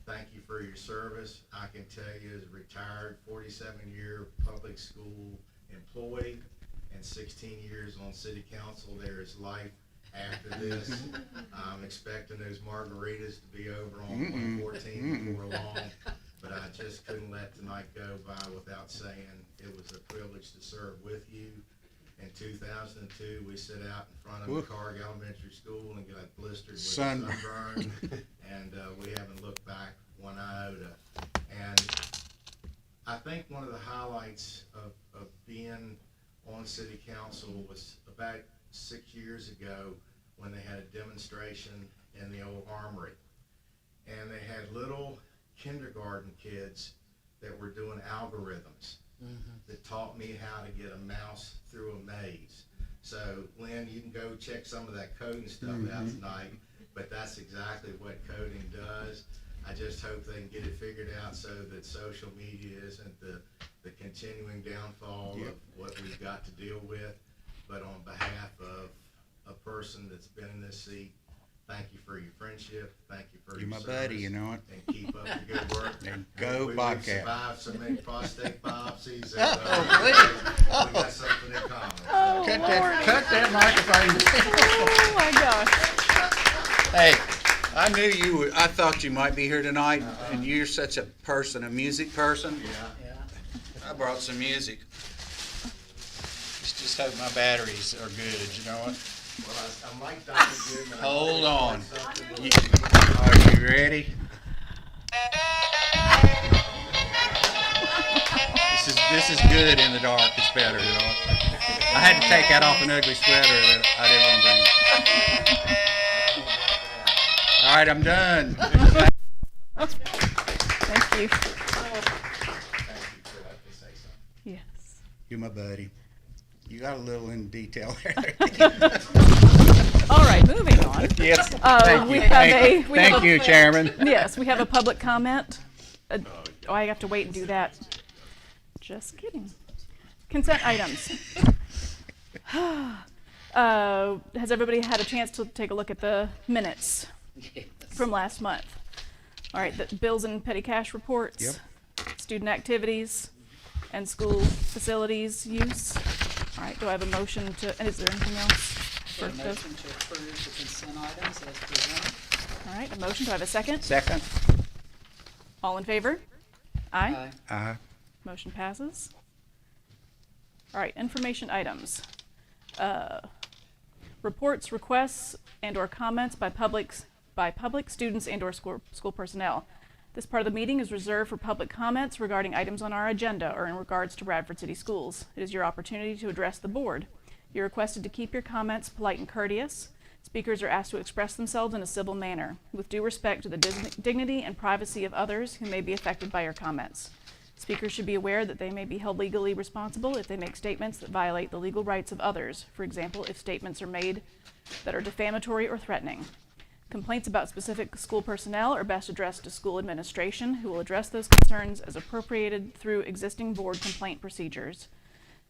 [SPEAKER 14] thank you for your service. I can tell you, as a retired 47-year public school employee and 16 years on city council, there is life after this. I'm expecting those margaritas to be over on 114 before long, but I just couldn't let tonight go by without saying it was a privilege to serve with you. In 2002, we sit out in front of McCarg Elementary School and got blistered with sunburn, and we haven't looked back one iota. And I think one of the highlights of being on city council was about 6 years ago when they had a demonstration in the old armory. And they had little kindergarten kids that were doing algorithms that taught me how to get a mouse through a maze. So, Lynn, you can go check some of that coding stuff out tonight, but that's exactly what coding does. I just hope they can get it figured out so that social media isn't the continuing downfall of what we've got to deal with. But on behalf of a person that's been in this seat, thank you for your friendship. Thank you for
[SPEAKER 4] You're
[SPEAKER 14] your
[SPEAKER 4] my
[SPEAKER 14] service.
[SPEAKER 4] buddy, you know it.
[SPEAKER 14] And keep up the good work.
[SPEAKER 4] And go
[SPEAKER 14] We've
[SPEAKER 4] Bobcat.
[SPEAKER 14] survived so many prostate biopsies that we got something in common.
[SPEAKER 1] Oh,
[SPEAKER 4] Cut that microphone.
[SPEAKER 1] Oh my gosh.
[SPEAKER 4] Hey, I knew you would, I thought you might be here tonight, and you're such a person, a music person.
[SPEAKER 14] Yeah.
[SPEAKER 4] I brought some music. Just hope my batteries are good, you know what?
[SPEAKER 14] Well, I'm like Dr. Goodman.
[SPEAKER 4] Hold on.
[SPEAKER 14] You,
[SPEAKER 4] Are you ready? This is good in the dark. It's better, you know. I had to take that off an ugly sweater that I didn't want to bring. All right, I'm done.
[SPEAKER 1] Thank you.
[SPEAKER 14] thank you for letting me say something.
[SPEAKER 1] Yes.
[SPEAKER 4] You're my buddy. You got a little in detail there.
[SPEAKER 1] All right, moving on.
[SPEAKER 4] Yes.
[SPEAKER 1] We have
[SPEAKER 4] Thank you, Chairman.
[SPEAKER 1] Yes, we have a public comment. I have to wait and do that. Just kidding. Consent items. Has everybody had a chance to take a look at the minutes from last month? All right, the bills and petty cash reports.
[SPEAKER 4] Yep.
[SPEAKER 1] Student activities and school facilities use. All right, do I have a motion to, and is there anything else? for
[SPEAKER 3] A
[SPEAKER 1] those?
[SPEAKER 3] motion to approve the consent items as presented.
[SPEAKER 1] All right, a motion, do I have a second?
[SPEAKER 4] Second.
[SPEAKER 1] All in favor? Aye.
[SPEAKER 4] Aye.
[SPEAKER 1] Motion passes. All right, information items. Reports, requests, and/or comments by public, students, and/or school personnel. This part of the meeting is reserved for public comments regarding items on our agenda or in regards to Bradford City Schools. It is your opportunity to address the board. You're requested to keep your comments polite and courteous. Speakers are asked to express themselves in a civil manner, with due respect to the dignity and privacy of others who may be affected by your comments. Speakers should be aware that they may be held legally responsible if they make statements that violate the legal rights of others. For example, if statements are made that are defamatory or threatening. Complaints about specific school personnel are best addressed to school administration, who will address those concerns as appropriated through existing board complaint procedures.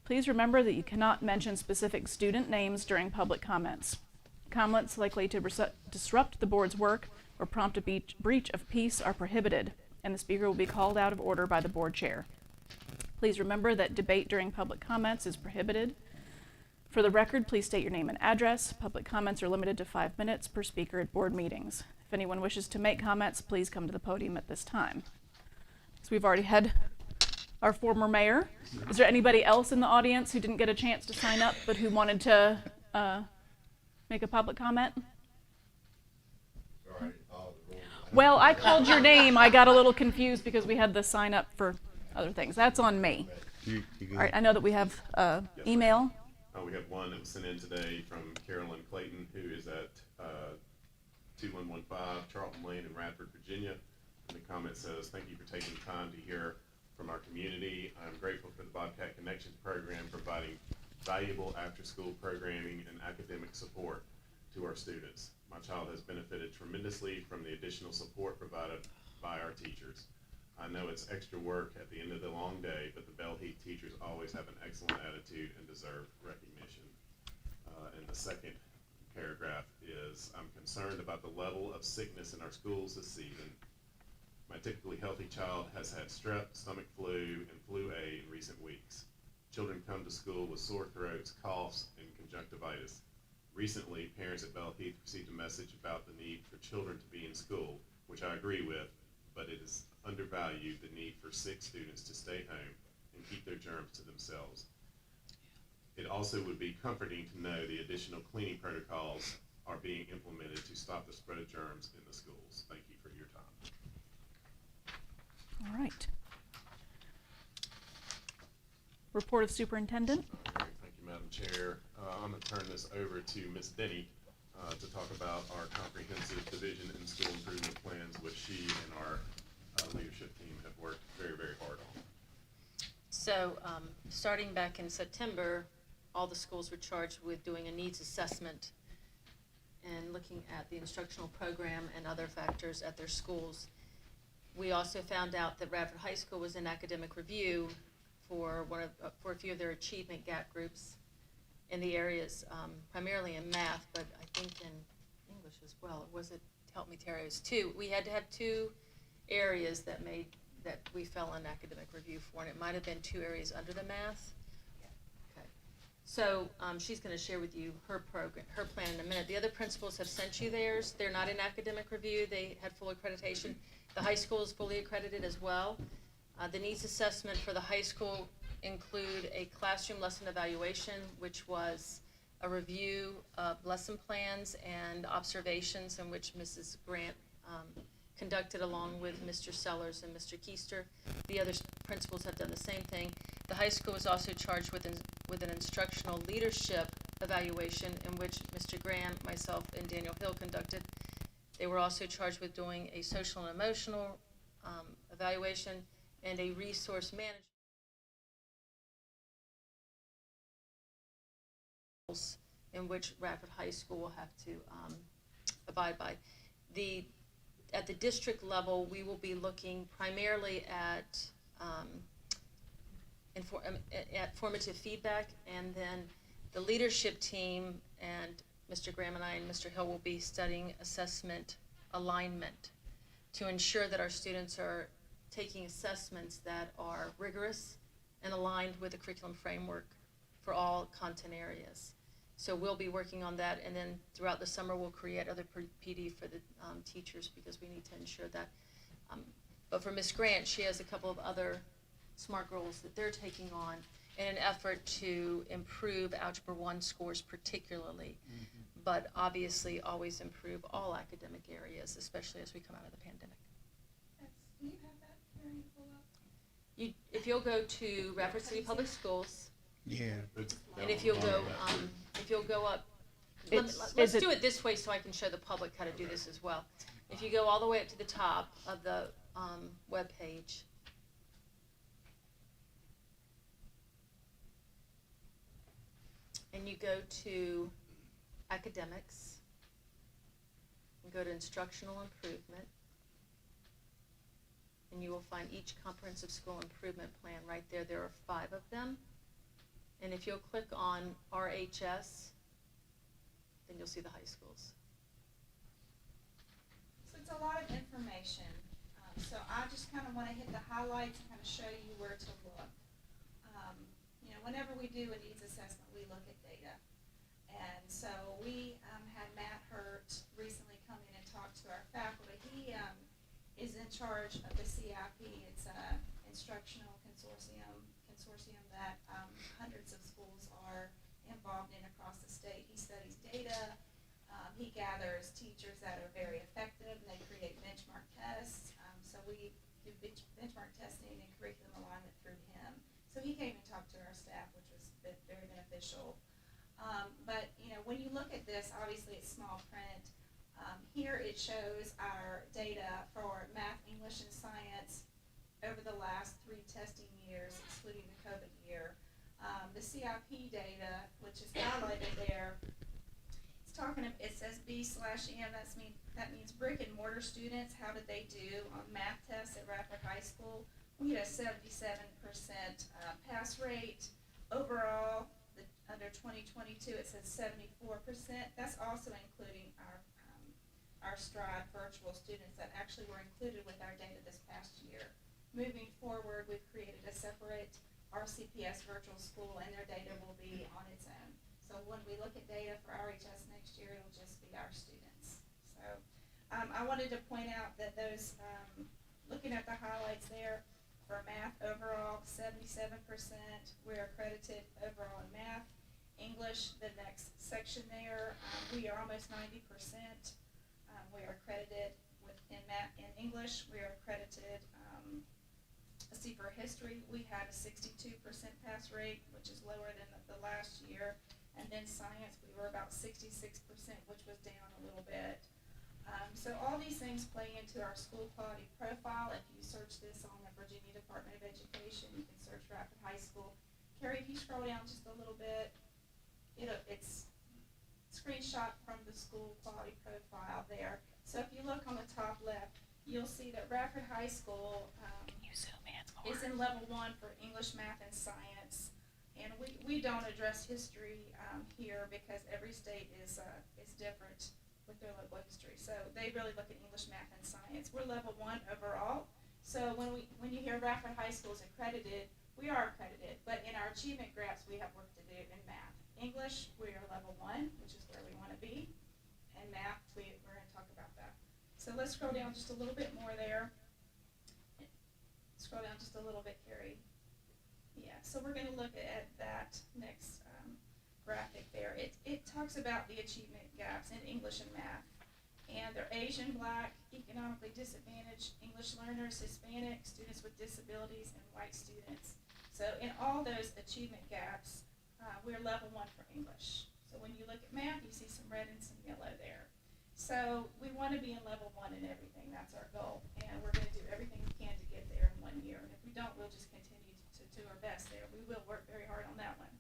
[SPEAKER 1] Please remember that you cannot mention specific student names during public comments. Comments likely to disrupt the board's work or prompt a breach of peace are prohibited, and the speaker will be called out of order by the board chair. Please remember that debate during public comments is prohibited. For the record, please state your name and address. Public comments are limited to 5 minutes per speaker at board meetings. If anyone wishes to make comments, please come to the podium at this time. So we've already had our former mayor. Is there anybody else in the audience who didn't get a chance to sign up but who wanted to make a public comment? Well, I called your name. I got a little confused because we had the sign up for other things. That's on me.
[SPEAKER 4] You
[SPEAKER 1] All right, I know that we have email.
[SPEAKER 5] We have one that was sent in today from Carolyn Clayton, who is at 2115 Charlton Lane in Radford, Virginia. And the comment says, "Thank you for taking the time to hear from our community. I'm grateful for the Bobcat Connections program providing valuable after-school programming and academic support to our students. My child has benefited tremendously from the additional support provided by our teachers. I know it's extra work at the end of the long day, but the Bell Heath teachers always have an excellent attitude and deserve recognition." And the second paragraph is, "I'm concerned about the level of sickness in our schools this season. My typically healthy child has had strep, stomach flu, and flu A in recent weeks. Children come to school with sore throats, coughs, and conjunctivitis. Recently, parents at Belle Heath received a message about the need for children to be in school, which I agree with, but it is undervalued the need for sick students to stay home and keep their germs to themselves. It also would be comforting to know the additional cleaning protocols are being implemented to stop the spread of germs in the schools. Thank you for your time.
[SPEAKER 1] All right. Report of superintendent.
[SPEAKER 5] Thank you, Madam Chair. I'm going to turn this over to Ms. Denny to talk about our comprehensive division and school improvement plans, which she and our leadership team have worked very, very hard on.
[SPEAKER 15] So, starting back in September, all the schools were charged with doing a needs assessment and looking at the instructional program and other factors at their schools. We also found out that Radford High School was in academic review for a few of their achievement gap groups in the areas, primarily in math, but I think in English as well. Or was it, help me Terry, it was two. We had to have two areas that we fell in academic review for, and it might have been two areas under the math. Okay. So she's going to share with you her plan in a minute. The other principals have sent you theirs. They're not in academic review. They had full accreditation. The high school is fully accredited as well. The needs assessment for the high school include a classroom lesson evaluation, which was a review of lesson plans and observations in which Mrs. Grant conducted along with Mr. Sellers and Mr. Keister. The other principals have done the same thing. The high school was also charged with an instructional leadership evaluation in which Mr. Graham, myself, and Daniel Hill conducted. They were also charged with doing a social and emotional evaluation and a resource management in which Radford High School will have to abide by. At the district level, we will be looking primarily at formative feedback, and then the leadership team and Mr. Graham and I and Mr. Hill will be studying assessment alignment to ensure that our students are taking assessments that are rigorous and aligned with the curriculum framework for all content areas. So we'll be working on that, and then throughout the summer we'll create other PD for the teachers because we need to ensure that. But for Ms. Grant, she has a couple of other SMART goals that they're taking on in an effort to improve Algebra 1 scores particularly, but obviously always improve all academic areas, especially as we come out of the pandemic.
[SPEAKER 9] Do you have that hearing pull up?
[SPEAKER 15] If you'll go to Radford City Public Schools,
[SPEAKER 4] Yeah.
[SPEAKER 15] and if you'll go up, let's
[SPEAKER 1] Is it-
[SPEAKER 15] do it this way so I can show the public how to do this as well. If you go all the way up to the top of the web page, and you go to academics, and go to instructional improvement, and you will find each comprehensive school improvement plan right there. There are 5 of them. And if you'll click on RHS, then you'll see the high schools.
[SPEAKER 9] So it's a lot of information. So I just kind of want to hit the highlights and kind of show you where to look. Whenever we do a needs assessment, we look at data. And so we had Matt Hurt recently come in and talk to our faculty. He is in charge of the CIP. It's an instructional consortium that hundreds of schools are involved in across the state. He studies data. He gathers teachers that are very effective, and they create benchmark tests. So we do benchmark testing and curriculum alignment through him. So he came and talked to our staff, which was very beneficial. But when you look at this, obviously it's small print. Here it shows our data for math, English, and science over the last 3 testing years, excluding the COVID year. The CIP data, which is highlighted there, it says B/M, that means brick and mortar students. How did they do on math tests at Radford High School? We had a 77% pass rate. Overall, under 2022, it says 74%. That's also including our Stride virtual students that actually were included with our data this past year. Moving forward, we've created a separate RCPS virtual school, and their data will be on its own. So when we look at data for RHS next year, it'll just be our students. So I wanted to point out that those, looking at the highlights there, for math overall, 77%, we're accredited overall in math. English, the next section there, we are almost 90%. We are accredited in math and English. We are accredited. Let's see, for history, we had a 62% pass rate, which is lower than the last year. And then science, we were about 66%, which was down a little bit. So all these things play into our school quality profile. If you search this on the Virginia Department of Education, you can search Rapid High School. Carrie, if you scroll down just a little bit, it's screenshot from the school quality profile there. So if you look on the top left, you'll see that Rapid High School is in level 1 for English, math, and science. And we don't address history here because every state is different with their local history. So they really look at English, math, and science. We're level 1 overall. So when you hear Rapid High School is accredited, we are accredited. But in our achievement graphs, we have work to do in math. English, we are level 1, which is where we want to be. And math, we're going to talk about that. So let's scroll down just a little bit more there. Scroll down just a little bit, Carrie. Yeah, so we're going to look at that next graphic there. It talks about the achievement gaps in English and math. And they're Asian, Black, economically disadvantaged, English learners, Hispanic, students with disabilities, and white students. So in all those achievement gaps, we're level 1 for English. So when you look at math, you see some red and some yellow there. So we want to be in level 1 in everything. That's our goal. And we're going to do everything we can to get there in 1 year. And if we don't, we'll just continue to do our best there. We will work very hard on that one.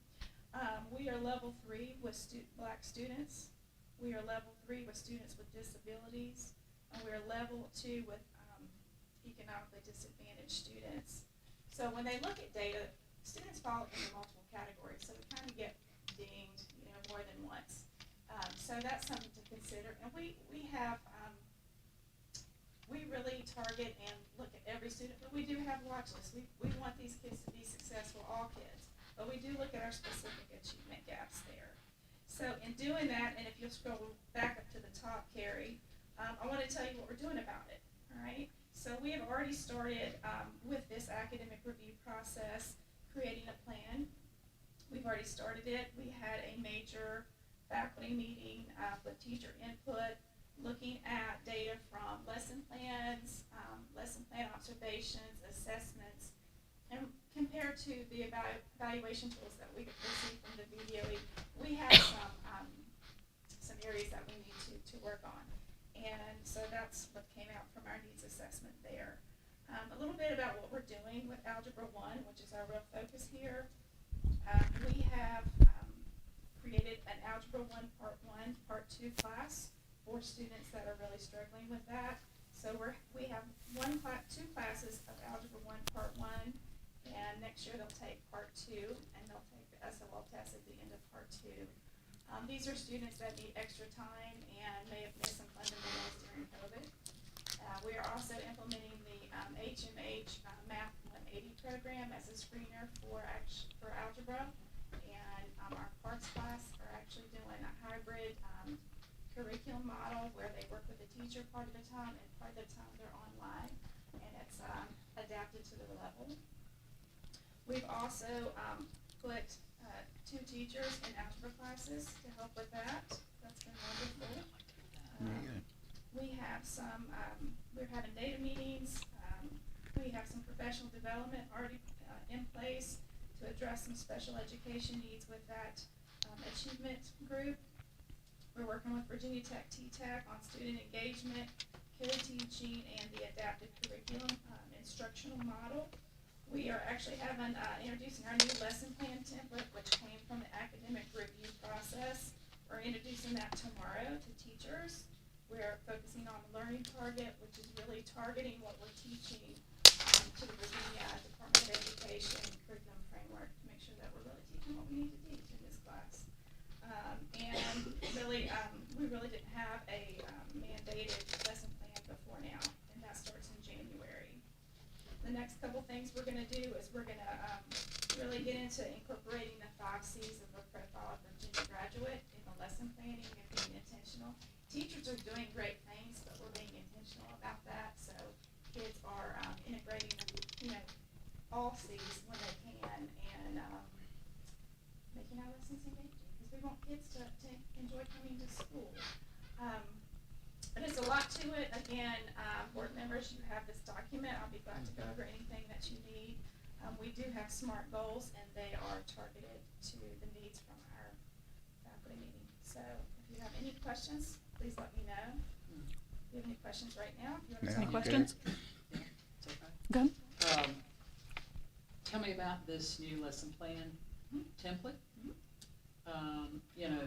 [SPEAKER 9] We are level 3 with Black students. We are level 3 with students with disabilities. And we are level 2 with economically disadvantaged students. So when they look at data, students fall into multiple categories. So we kind of get dinged, more than once. So that's something to consider. And we have, we really target and look at every student, but we do have watch lists. We want these kids to be successful, all kids. But we do look at our specific achievement gaps there. So in doing that, and if you'll scroll back up to the top, Carrie, I want to tell you what we're doing about it, all right? So we have already started with this academic review process, creating a plan. We've already started it. We had a major faculty meeting with teacher input, looking at data from lesson plans, lesson plan observations, assessments, and compared to the evaluation tools that we received from the VDOE, we have some areas that we need to work on. And so that's what came out from our needs assessment there. A little bit about what we're doing with Algebra 1, which is our real focus here. We have created an Algebra 1 Part 1, Part 2 class for students that are really struggling with that. So we have two classes of Algebra 1 Part 1, and next year they'll take Part 2, and they'll take the SOL test at the end of Part 2. These are students that need extra time and may have missed some fundamentals during COVID. We are also implementing the HMH Math 180 program as a screener for algebra, and our parts class are actually doing a hybrid curriculum model where they work with the teacher part of the time, and part of the time they're online, and it's adapted to their level. We've also put 2 teachers in algebra classes to help with that. That's been wonderful. We have some, we're having data meetings. We have some professional development already in place to address some special education needs with that achievement group. We're working with Virginia Tech T-TAC on student engagement, co-teaching, and the adaptive curriculum instructional model. We are actually introducing our new lesson plan template, which came from the academic review process. We're introducing that tomorrow to teachers. We're focusing on the learning target, which is really targeting what we're teaching to the Virginia Department of Education curriculum framework to make sure that we're really teaching what we need to teach in this class. And really, we really didn't have a mandated lesson plan before now, and that starts in January. The next couple things we're gonna do is we're gonna really get into incorporating the 5 C's of a profile of Virginia graduate in the lesson planning and being intentional. Teachers are doing great things, but we're being intentional about that, so kids are integrating, all C's when they can, and making our lessons engaging, because we want kids to enjoy coming to school. But there's a lot to it. Again, board members, you have this document. I'll be glad to go over anything that you need. We do have SMART goals, and they are targeted to the needs from our faculty meeting. So if you have any questions, please let me know. If you have any questions right now, if you want to
[SPEAKER 1] Any
[SPEAKER 9] talk.
[SPEAKER 1] questions?
[SPEAKER 3] It's okay.
[SPEAKER 1] Go ahead.
[SPEAKER 3] Tell me about this new lesson plan template. You know,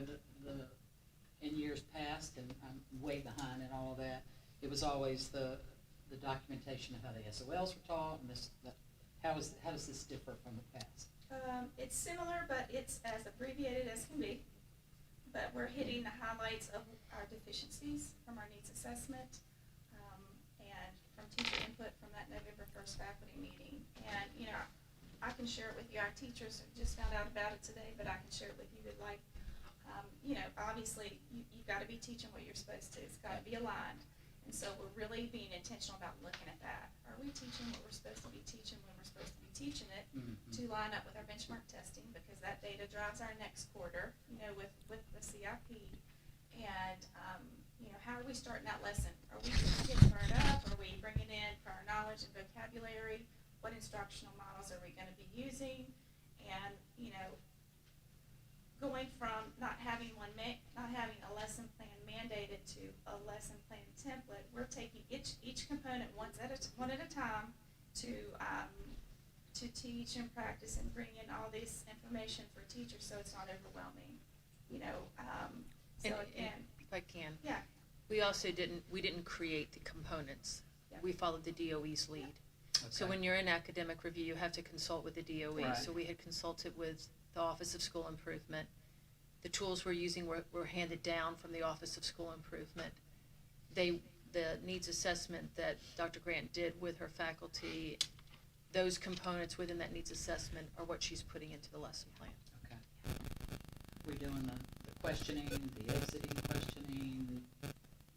[SPEAKER 3] in years past, and I'm way behind in all of that, it was always the documentation of how the SOLs were taught, and how does this differ from the past?
[SPEAKER 9] It's similar, but it's as abbreviated as can be. But we're hitting the highlights of our deficiencies from our needs assessment, and from teacher input from that November 1st faculty meeting. And, I can share it with you. Our teachers just found out about it today, but I can share it with you if you'd like. Obviously, you've got to be teaching what you're supposed to. It's got to be aligned. And so we're really being intentional about looking at that. Are we teaching what we're supposed to be teaching when we're supposed to be teaching it to line up with our benchmark testing, because that data drives our next quarter, with the CIP. And, how are we starting that lesson? Are we getting kids burned up? Are we bringing in for our knowledge and vocabulary? What instructional models are we going to be using? And, going from not having a lesson plan mandated to a lesson plan template, we're taking each component one at a time to teach and practice and bring in all this information for teachers, so it's not overwhelming. So again,
[SPEAKER 15] If I can.
[SPEAKER 9] yeah.
[SPEAKER 15] We also didn't create the components.
[SPEAKER 9] Yeah.
[SPEAKER 15] We followed the DOE's lead. So
[SPEAKER 3] Okay.
[SPEAKER 15] when you're in academic review, you have to consult with the DOE.
[SPEAKER 3] Right.
[SPEAKER 15] So we had consulted with the Office of School Improvement. The tools we're using were handed down from the Office of School Improvement. The needs assessment that Dr. Grant did with her faculty, those components within that needs assessment are what she's putting into the lesson plan.
[SPEAKER 3] Okay. We're doing the questioning, the exiting questioning.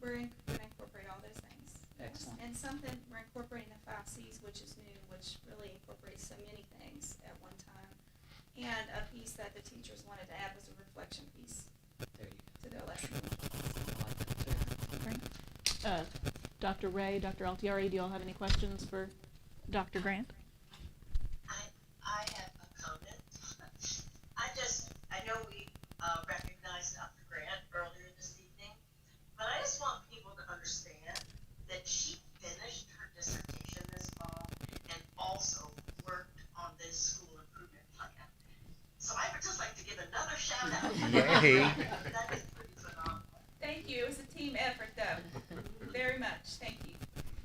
[SPEAKER 9] We're going to incorporate all those things.
[SPEAKER 3] Excellent.
[SPEAKER 9] And something, we're incorporating the 5 C's, which is new, which really incorporates so many things at one time. And a piece that the teachers wanted to add was a reflection piece
[SPEAKER 3] There you
[SPEAKER 9] to their lesson.
[SPEAKER 3] go. I like that too.
[SPEAKER 1] Great. Dr. Ray, Dr. Altieri, do you all have any questions for Dr. Grant?
[SPEAKER 12] I have a comment. I know we recognized Dr. Grant earlier this evening, but I just want people to understand that she finished her dissertation this fall and also worked on this school improvement plan. So I would just like to give another shout out.
[SPEAKER 4] Yay.
[SPEAKER 12] That is pretty phenomenal.
[SPEAKER 9] Thank you. It was a team effort, though. Very much. Thank you.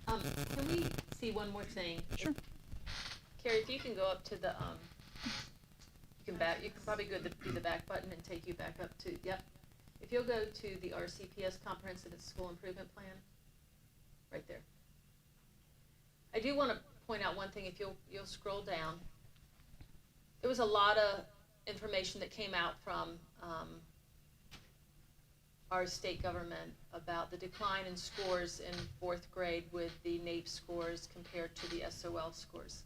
[SPEAKER 15] Can we see one more thing?
[SPEAKER 1] Sure.
[SPEAKER 15] Carrie, if you can go up to the, you can probably go do the back button and take you back up to, yep. If you'll go to the RCPS Comprehensive School Improvement Plan, right there. I do want to point out one thing, if you'll scroll down. There was a lot of information that came out from our state government about the decline in scores in 4th grade with the NAEP scores compared to the SOL scores.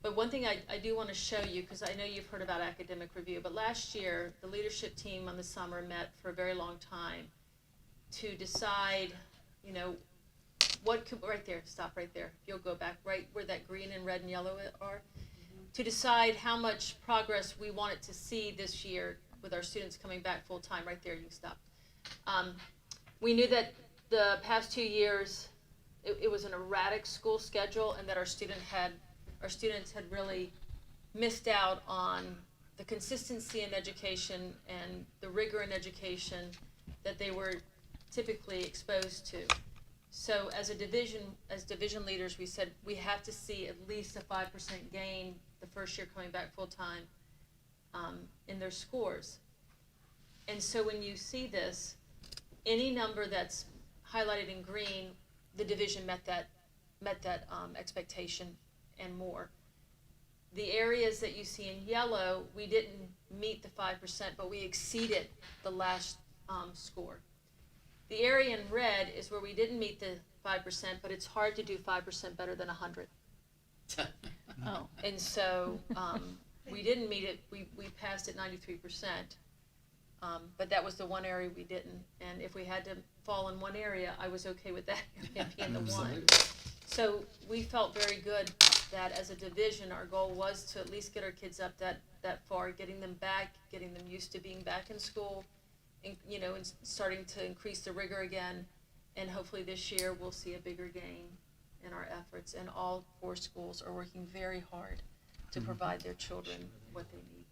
[SPEAKER 15] But one thing I do want to show you, because I know you've heard about academic review, but last year the leadership team on the summer met for a very long time to decide, what could, right there, stop right there. You'll go back right where that green and red and yellow are, to decide how much progress we wanted to see this year with our students coming back full time. Right there, you can stop. We knew that the past 2 years it was an erratic school schedule, and that our students had really missed out on the consistency in education and the rigor in education that they were typically exposed to. So as division leaders, we said we have to see at least a 5% gain the first year coming back full time in their scores. And so when you see this, any number that's highlighted in green, the division met that expectation and more. The areas that you see in yellow, we didn't meet the 5%, but we exceeded the last score. The area in red is where we didn't meet the 5%, but it's hard to do 5% better than 100.
[SPEAKER 1] Oh.
[SPEAKER 15] And so we didn't meet it. We passed at 93%, but that was the one area we didn't. And if we had to fall in one area, I was okay with that area being the one. So we felt very good that as a division, our goal was to at least get our kids up that far, getting them back, getting them used to being back in school, and starting to increase the rigor again. And hopefully this year we'll see a bigger gain in our efforts. And all 4 schools are working very hard to provide their children what they need.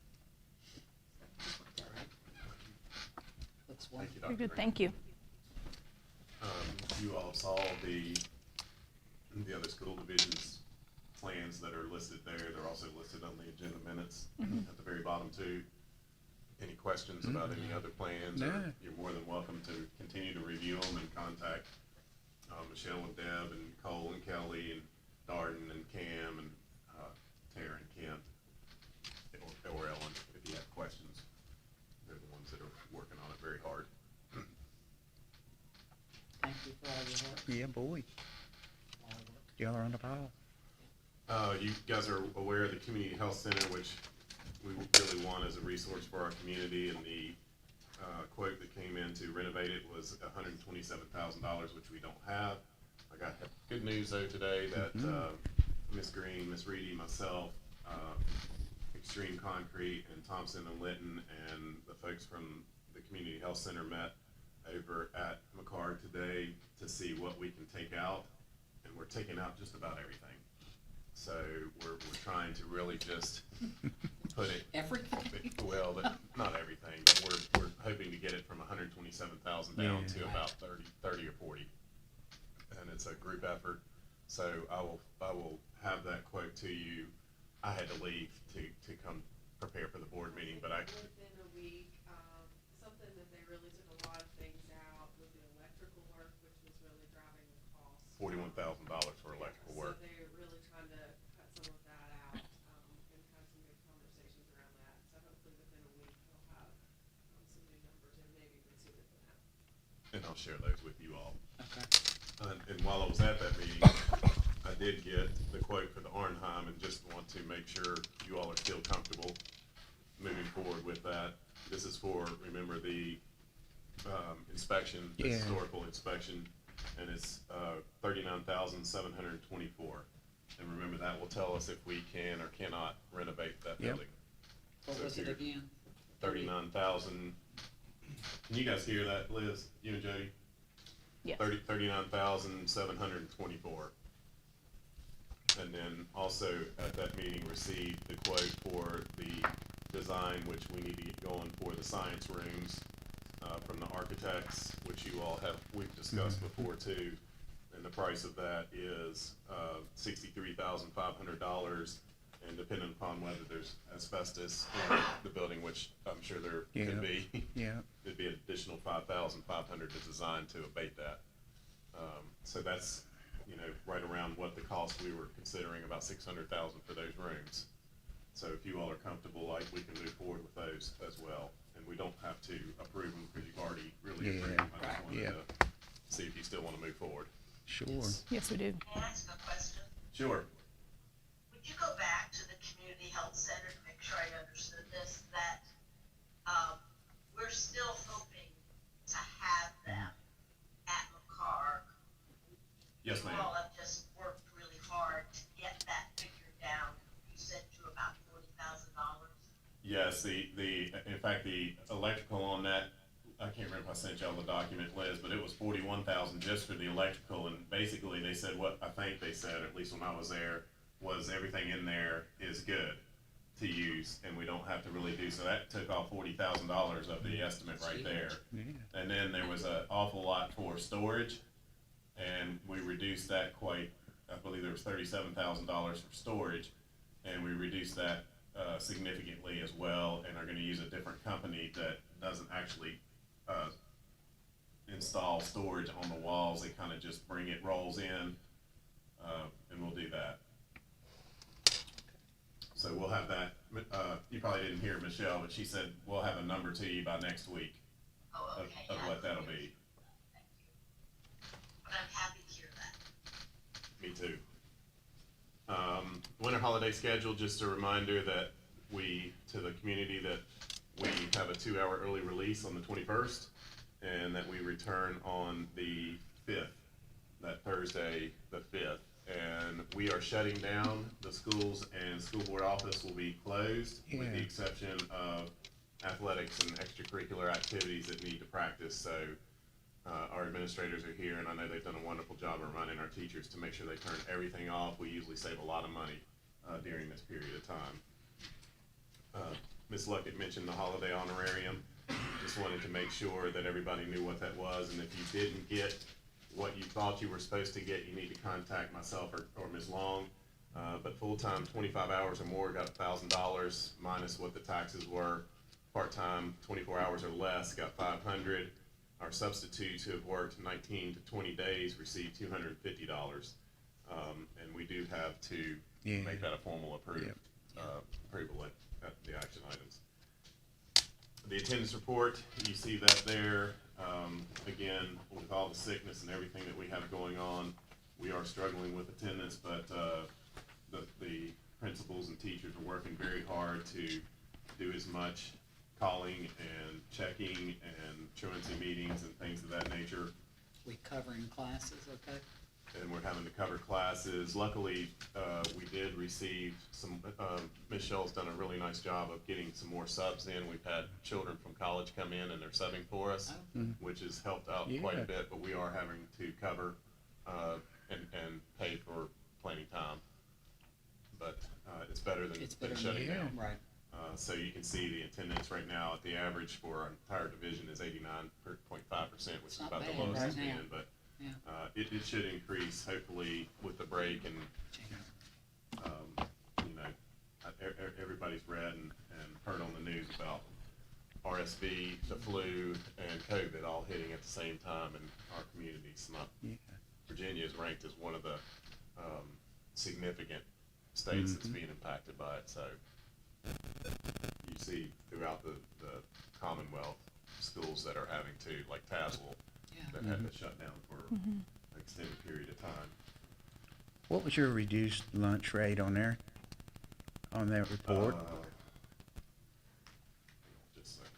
[SPEAKER 3] That's
[SPEAKER 5] Thank you, Dr.
[SPEAKER 1] Very good,
[SPEAKER 5] Green.
[SPEAKER 1] thank you.
[SPEAKER 5] You all saw the other school divisions plans that are listed there. They're also listed on the agenda minutes at the very bottom too. Any questions about any other plans?
[SPEAKER 4] No.
[SPEAKER 5] Or you're more than welcome to continue to review them and contact Michelle and Deb and Cole and Kelly and Darden and Cam and Tara and Kent or Ellen if you have questions. They're the ones that are working on it very hard.
[SPEAKER 3] Thank you for all your work.
[SPEAKER 4] Yeah, boy. Y'all are on the ball.
[SPEAKER 5] You guys are aware of the Community Health Center, which we really want as a resource for our community, and the quote that came in to renovate it was $127,000, which we don't have. I got good news though today that Miss Green, Miss Reedy, myself, Extreme Concrete, and Thompson and Litton, and the folks from the Community Health Center met over at McCard today to see what we can take out, and we're taking out just about everything. So we're trying to really just put it
[SPEAKER 3] Everything?
[SPEAKER 5] well, but not everything. But we're hoping to get it from 127,000 down to about 30 or 40, and it's a group effort. So I will have that quote to you. I had to leave to come prepare for the board meeting, but
[SPEAKER 7] Within a week, something that they really took a lot of things out was the electrical work, which was really driving the cost.
[SPEAKER 5] $41,000 for electrical work.
[SPEAKER 7] So they're really trying to cut some of that out, and had some good conversations around that. So hopefully within a week, they'll have some new numbers and maybe even sooner than that.
[SPEAKER 5] And I'll share those with you all.
[SPEAKER 3] Okay.
[SPEAKER 5] And while I was at that meeting, I did get the quote for the Arnheim and just want to make sure you all are still comfortable moving forward with that. This is for, remember, the inspection, the
[SPEAKER 4] Yeah.
[SPEAKER 5] historical inspection, and it's $39,724. And remember, that will tell us if we can or cannot renovate that
[SPEAKER 4] Yep.
[SPEAKER 5] building.
[SPEAKER 3] What
[SPEAKER 5] So
[SPEAKER 3] was
[SPEAKER 5] if
[SPEAKER 3] it
[SPEAKER 5] you're-
[SPEAKER 3] again?
[SPEAKER 5] 39,000. Can you guys hear that, Liz? You and Jody?
[SPEAKER 1] Yes.
[SPEAKER 5] 39,724. And then also at that meeting received the quote for the design, which we need to get going for the science rooms, from the architects, which you all we've discussed before too. And the price of that is $63,500, and depending upon whether there's asbestos in the building, which I'm sure there could be,
[SPEAKER 4] Yeah.
[SPEAKER 5] it'd be an additional $5,500 to design to abate that. So that's, right around what the cost we were considering, about $600,000 for those rooms. So if you all are comfortable, we can move forward with those as well. And we don't have to approve them because you've already really approved them. I just wanted to see if you still want to move forward.
[SPEAKER 4] Sure.
[SPEAKER 1] Yes, we do.
[SPEAKER 12] Can I ask a question?
[SPEAKER 5] Sure.
[SPEAKER 12] Would you go back to the community health center to make sure I understood this, that, we're still hoping to have them at McCarg?
[SPEAKER 5] Yes, ma'am.
[SPEAKER 12] You all have just worked really hard to get that figure down. You said to about $40,000.
[SPEAKER 5] Yes, in fact, the electrical on that, I can't remember if I sent y'all the document, Liz, but it was $41,000 just for the electrical, and basically they said what I think they said, at least when I was there, was everything in there is good to use, and we don't have to really do, so that took off $40,000 of the estimate right there.
[SPEAKER 4] Yeah.
[SPEAKER 5] And then there was an awful lot for storage, and we reduced that I believe there was $37,000 for storage, and we reduced that significantly as well, and are gonna use a different company that doesn't actually, install storage on the walls. They kinda just bring it, rolls in, and we'll do that. So we'll have that, you probably didn't hear Michelle, but she said we'll have a number to you by next week
[SPEAKER 12] Oh,
[SPEAKER 5] of,
[SPEAKER 12] okay.
[SPEAKER 5] of
[SPEAKER 12] Yeah,
[SPEAKER 5] what that'll be.
[SPEAKER 12] thank you. But I'm happy to hear that.
[SPEAKER 5] Me too. Winter holiday schedule, just a reminder that to the community, that we have a 2-hour early release on the 21st, and that we return on the 5th, that Thursday, the 5th. And we are shutting down the schools, and school board office will be closed with the
[SPEAKER 4] Yeah.
[SPEAKER 5] exception of athletics and extracurricular activities that need to practice. So our administrators are here, and I know they've done a wonderful job of reminding our teachers to make sure they turn everything off. We usually save a lot of money during this period of time. Ms. Luckett mentioned the holiday honorarium. Just wanted to make sure that everybody knew what that was, and if you didn't get what you thought you were supposed to get, you need to contact myself or Ms. Long. But full-time, 25 hours or more, got $1,000 minus what the taxes were. Part-time, 24 hours or less, got $500. Our substitutes who have worked 19 to 20 days received $250. And we do have to make that a formal approval at the action items. The attendance report, you see that there. Again, with all the sickness and everything that we have going on, we are struggling with attendance, but the principals and teachers are working very hard to do as much calling and checking and truancy meetings and things of that nature.
[SPEAKER 3] We covering classes, okay?
[SPEAKER 5] And we're having to cover classes. Luckily, we did receive some, Michelle's done a really nice job of getting some more subs in. We've had children from college come in and they're subbing for us, which has helped out quite a bit, but we are having to cover and pay for planning time. But it's better than shutting down.
[SPEAKER 3] Right.
[SPEAKER 5] So you can see the attendance right now at the average for our entire division is 89.5%, which is about the lowest it's been, but it should increase hopefully with the break, and everybody's read and heard on the news about RSV, the flu, and COVID all hitting at the same time in our communities. Virginia is ranked as one of the significant states that's being impacted by it. So you see throughout the Commonwealth schools that are having to, like Tazewell, that had to shut down for an extended period of time.
[SPEAKER 4] What was your reduced lunch rate on there, on that report?
[SPEAKER 5] Just a second.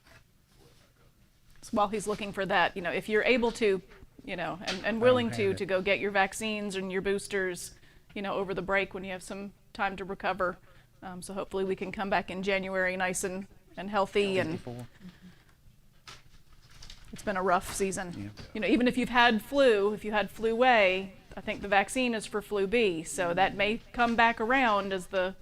[SPEAKER 1] So while he's looking for that, if you're able to, and willing to go get your vaccines and your boosters, over the break when you have some time to recover. So hopefully we can come back in January nice and healthy. And it's been a rough season. Even if you had flu A, I think the vaccine is for flu B, so that may come back around as the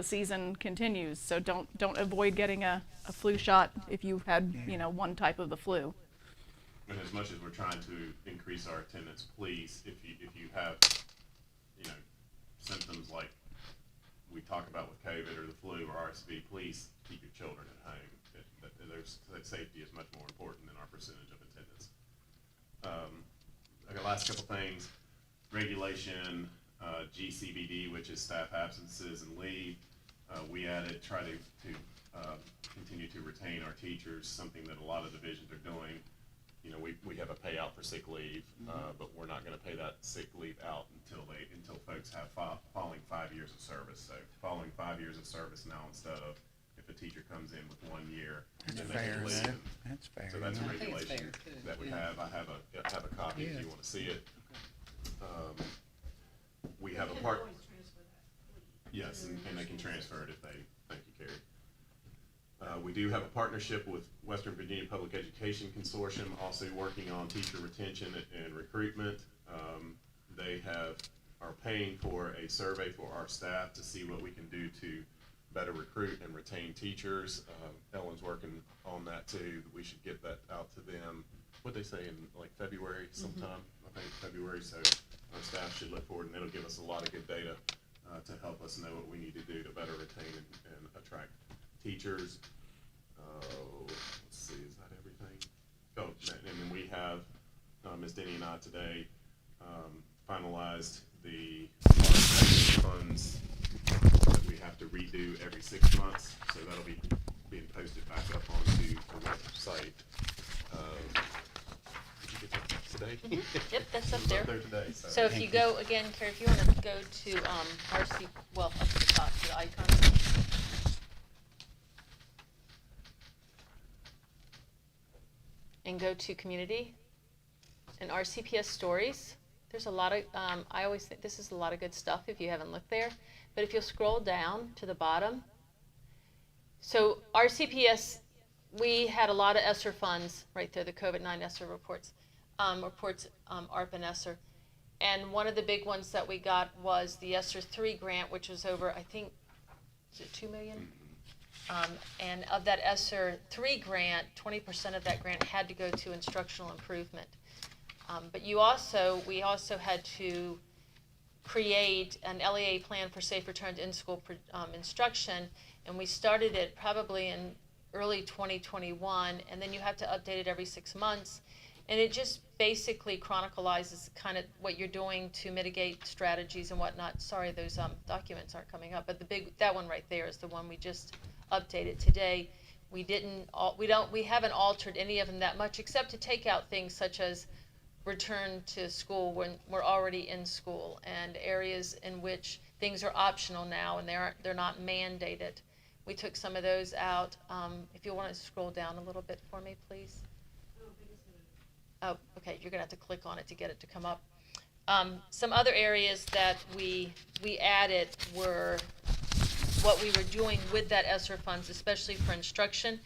[SPEAKER 1] season continues. So don't avoid getting a flu shot if you had one type of the flu.
[SPEAKER 5] And as much as we're trying to increase our attendance, please, if you have symptoms like we talk about with COVID or the flu or RSV, please keep your children at home. That safety is much more important than our percentage of attendance. Okay, last couple things. Regulation GCBD, which is staff absences and leave. We added, try to continue to retain our teachers, something that a lot of divisions are doing. We have a payout for sick leave, but we're not going to pay that sick leave out until folks have following 5 years of service. So following 5 years of service now, instead of if a teacher comes in with 1 year,
[SPEAKER 4] That's
[SPEAKER 5] then
[SPEAKER 4] fair.
[SPEAKER 5] they can leave.
[SPEAKER 4] That's fair.
[SPEAKER 5] So that's a
[SPEAKER 3] I think it's
[SPEAKER 5] regulation
[SPEAKER 3] fair, too.
[SPEAKER 5] that we have. I have a copy if you want to see it. We have a part.
[SPEAKER 7] Always transfer that.
[SPEAKER 5] Yes, and they can transfer it if they, thank you, Carrie. We do have a partnership with Western Virginia Public Education Consortium, also working on teacher retention and recruitment. They are paying for a survey for our staff to see what we can do to better recruit and retain teachers. Ellen's working on that too. We should get that out to them. What'd they say, in like February sometime? I think February, so our staff should look forward, and it'll give us a lot of good data to help us know what we need to do to better retain and attract teachers. Let's see, is that everything? Oh, and then we have, Ms. Denny and I today finalized the funds that we have to redo every 6 months, so that'll be being posted back up onto the website. Did you get that today?
[SPEAKER 15] Yep, that's up
[SPEAKER 5] It was
[SPEAKER 15] there.
[SPEAKER 5] up there today,
[SPEAKER 15] So if you go, again, Carrie, if you want to go to RC, well, up to the top, to the icons. And go to community and RCPS stories. There's a lot of, I always think this is a lot of good stuff if you haven't looked there. But if you'll scroll down to the bottom. So RCPS, we had a lot of ESSER funds right there, the COVID-19 ESSER reports, ARP and ESSER. And one of the big ones that we got was the ESSER 3 grant, which was over, I think, is it $2 million? And of that ESSER 3 grant, 20% of that grant had to go to instructional improvement. But we also had to create an LEA plan for safe return to in-school instruction, and we started it probably in early 2021, and then you have to update it every 6 months. And it just basically chronicalizes kind of what you're doing to mitigate strategies and whatnot. Sorry, those documents aren't coming up, but that one right there is the one we just updated today. We haven't altered any of them that much, except to take out things such as return to school when we're already in school, and areas in which things are optional now and they're not mandated. We took some of those out. If you want to scroll down a little bit for me, please. Oh, okay, you're gonna have to click on it to get it to come up. Some other areas that we added were what we were doing with that ESSER funds, especially for instruction.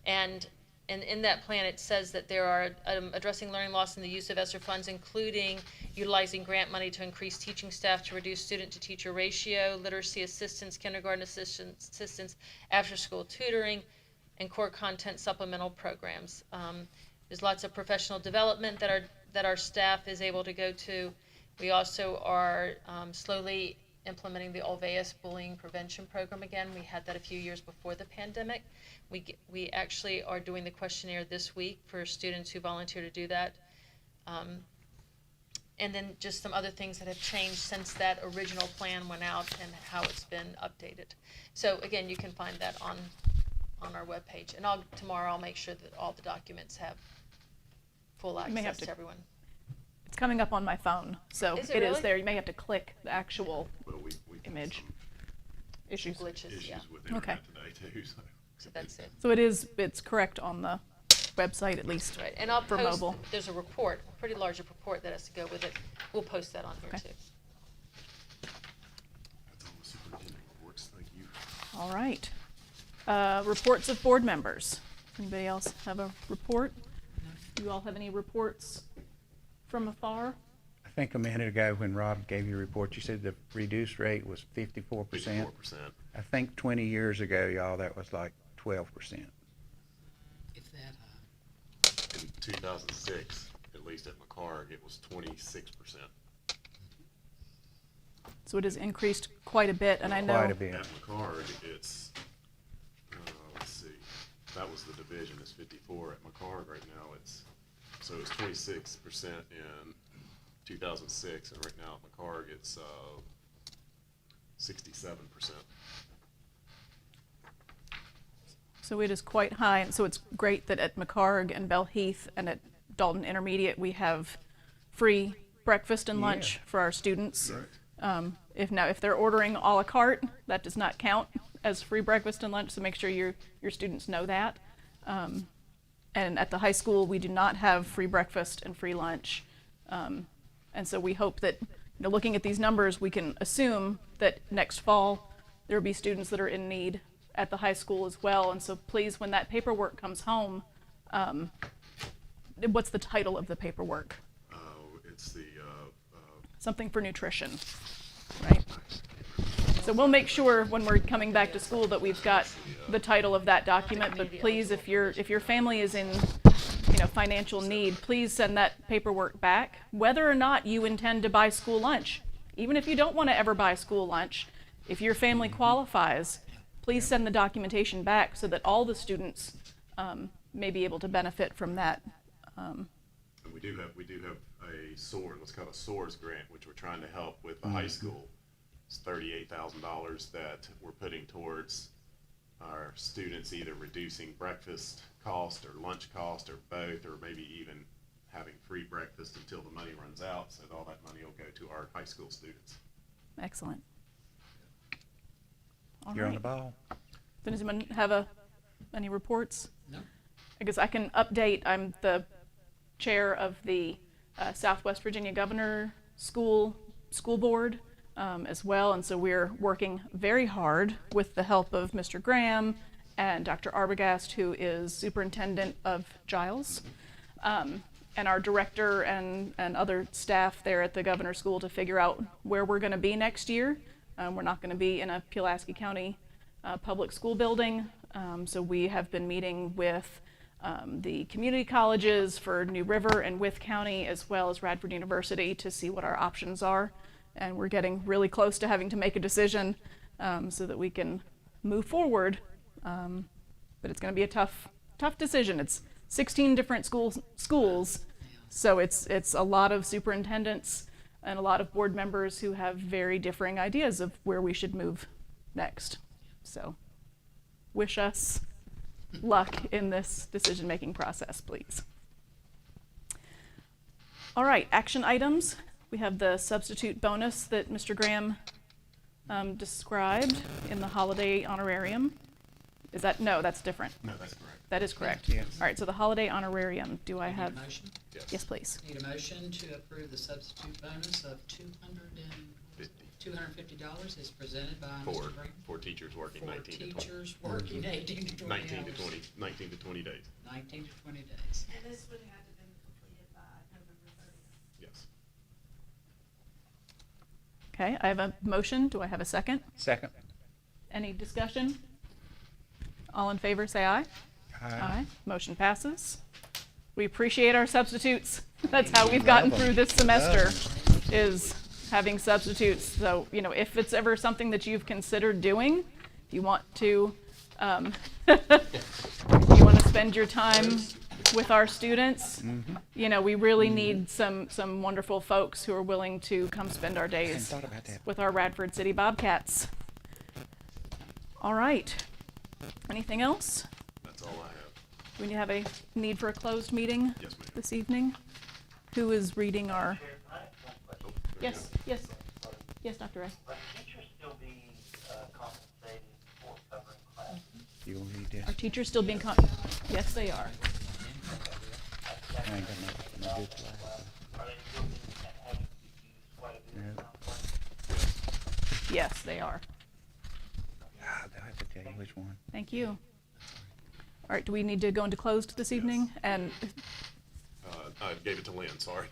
[SPEAKER 15] And in that plan, it says that there are addressing learning loss in the use of ESSER funds, including utilizing grant money to increase teaching staff to reduce student-to-teacher ratio, literacy assistance, kindergarten assistance, after-school tutoring, and core content supplemental programs. There's lots of professional development that our staff is able to go to. We also are slowly implementing the Olveus bullying prevention program again. We had that a few years before the pandemic. We actually are doing the questionnaire this week for students who volunteer to do that. And then just some other things that have changed since that original plan went out and how it's been updated. So again, you can find that on our webpage. And tomorrow I'll make sure that all the documents have full access to everyone.
[SPEAKER 1] It's coming up on my phone, so
[SPEAKER 15] Is it
[SPEAKER 1] it
[SPEAKER 15] really?
[SPEAKER 1] is there. You may have to click the actual
[SPEAKER 5] we
[SPEAKER 1] image. Issues.
[SPEAKER 5] Issues
[SPEAKER 15] yeah.
[SPEAKER 5] with the internet today too.
[SPEAKER 15] So that's it.
[SPEAKER 1] So it's correct on the website at least.
[SPEAKER 15] Right, and I'll
[SPEAKER 1] for
[SPEAKER 15] post,
[SPEAKER 1] mobile.
[SPEAKER 15] there's a report, a pretty large report that has to go with it. We'll post that on here
[SPEAKER 1] Okay.
[SPEAKER 15] too.
[SPEAKER 5] That's all the superintendent reports. Thank you.
[SPEAKER 1] All right. Reports of board members. Anybody else have a report? Do you all have any reports from afar?
[SPEAKER 4] I think a minute ago when Rob gave you a report, you said the reduced rate was 54%.
[SPEAKER 5] 54%.
[SPEAKER 4] I think 20 years ago, y'all, that was like 12%.
[SPEAKER 3] If that high.
[SPEAKER 5] In 2006, at least at McCarg, it was 26%.
[SPEAKER 1] So it has increased quite a bit, and I know.
[SPEAKER 4] Quite a bit.
[SPEAKER 5] At McCarg, it's, let's see, that was the division, it's 54. At McCarg right now, it's 26% in 2006, and right now at McCarg, it's 67%.
[SPEAKER 1] So it is quite high, and so it's great that at McCarg and Bell Heath and at Dalton Intermediate we have free breakfast and lunch for our students.
[SPEAKER 5] Right.
[SPEAKER 1] If they're ordering a la carte, that does not count as free breakfast and lunch. So make sure your students know that. And at the high school we do not have free breakfast and free lunch. And so we hope that, looking at these numbers, we can assume that next fall there will be students that are in need at the high school as well. And so please, when that paperwork comes home, what's the title of the paperwork?
[SPEAKER 5] It's the
[SPEAKER 1] Something for nutrition, right? So we'll make sure when we're coming back to school that we've got the title of that document. But please, if your family is in financial need, please send that paperwork back. Whether or not you intend to buy school lunch, Even if you don't want to ever buy school lunch, if your family qualifies, please send the documentation back so that all the students may be able to benefit from that.
[SPEAKER 5] And we do have a SOAR, what's called a SOARS grant, which we're trying to help with the high school. It's $38,000 that we're putting towards our students either reducing breakfast cost or lunch cost or both, or maybe even having free breakfast until the money runs out, so all that money will go to our high school students.
[SPEAKER 1] Excellent. All
[SPEAKER 4] You're on
[SPEAKER 1] right.
[SPEAKER 4] the ball.
[SPEAKER 1] Does anyone have any reports?
[SPEAKER 3] No.
[SPEAKER 1] I guess I can update. I'm the chair of the Southwest Virginia Governor School Board as well, and so we're working very hard with the help of Mr. Graham and Dr. Arbogast, who is superintendent of Giles, and our director and other staff there at the Governor's School to figure out where we're going to be next year. We're not going to be in a Pulaski County public school building, so we have been meeting with the community colleges for New River and Wythe County, as well as Radford University, to see what our options are. And we're getting really close to having to make a decision so that we can move forward. But it's going to be a tough decision. It's 16 different schools, so it's a lot of superintendents and a lot of board members who have very differing ideas of where we should move next. So wish us luck in this decision-making process, please. All right, action items. We have the substitute bonus that Mr. Graham described in the holiday honorarium. Is that, no, that's different.
[SPEAKER 5] No, that's correct.
[SPEAKER 1] That is correct.
[SPEAKER 4] Yes.
[SPEAKER 1] All right, so the holiday honorarium, do I
[SPEAKER 3] Need a
[SPEAKER 1] have?
[SPEAKER 3] motion?
[SPEAKER 1] Yes, please.
[SPEAKER 3] Need a motion to approve the substitute bonus of $250 is presented by Mr. Graham.
[SPEAKER 5] For teachers working
[SPEAKER 3] For
[SPEAKER 5] 19 to 20.
[SPEAKER 3] teachers working 18 to 20
[SPEAKER 5] 19 to
[SPEAKER 3] hours.
[SPEAKER 5] 20, 19 to 20 days.
[SPEAKER 3] 19 to 20 days.
[SPEAKER 9] And this would have to been completed by November 30th.
[SPEAKER 5] Yes.
[SPEAKER 1] Okay, I have a motion. Do I have a second?
[SPEAKER 4] Second.
[SPEAKER 1] Any discussion? All in favor, say aye.
[SPEAKER 4] Aye.
[SPEAKER 1] Motion passes. We appreciate our substitutes. That's how we've gotten through this semester, is having substitutes. So, if it's ever something that you've considered doing, if you want to, spend your time with our students, we really need some wonderful folks who are willing to come spend our days
[SPEAKER 4] Thought about that.
[SPEAKER 1] with our Radford City Bobcats. All right. Anything else?
[SPEAKER 5] That's all I have.
[SPEAKER 1] Do we have a need for a closed meeting
[SPEAKER 5] Yes, ma'am.
[SPEAKER 1] this evening? Who is reading our?
[SPEAKER 5] Oh, there we
[SPEAKER 1] Yes, yes, Dr. Ray.
[SPEAKER 16] Are teachers still being compensated for covering classes?
[SPEAKER 4] You'll need to.
[SPEAKER 1] Are teachers still being Yes, they are.
[SPEAKER 4] I ain't got no good class.
[SPEAKER 16] Are they still being having to use quite a bit
[SPEAKER 4] Yeah.
[SPEAKER 16] of time?
[SPEAKER 1] Yes, they are.
[SPEAKER 4] They'll have to tell you which one.
[SPEAKER 1] Thank you. All right, do we need to go into closed this evening? And,
[SPEAKER 5] I gave it to Lynn, sorry.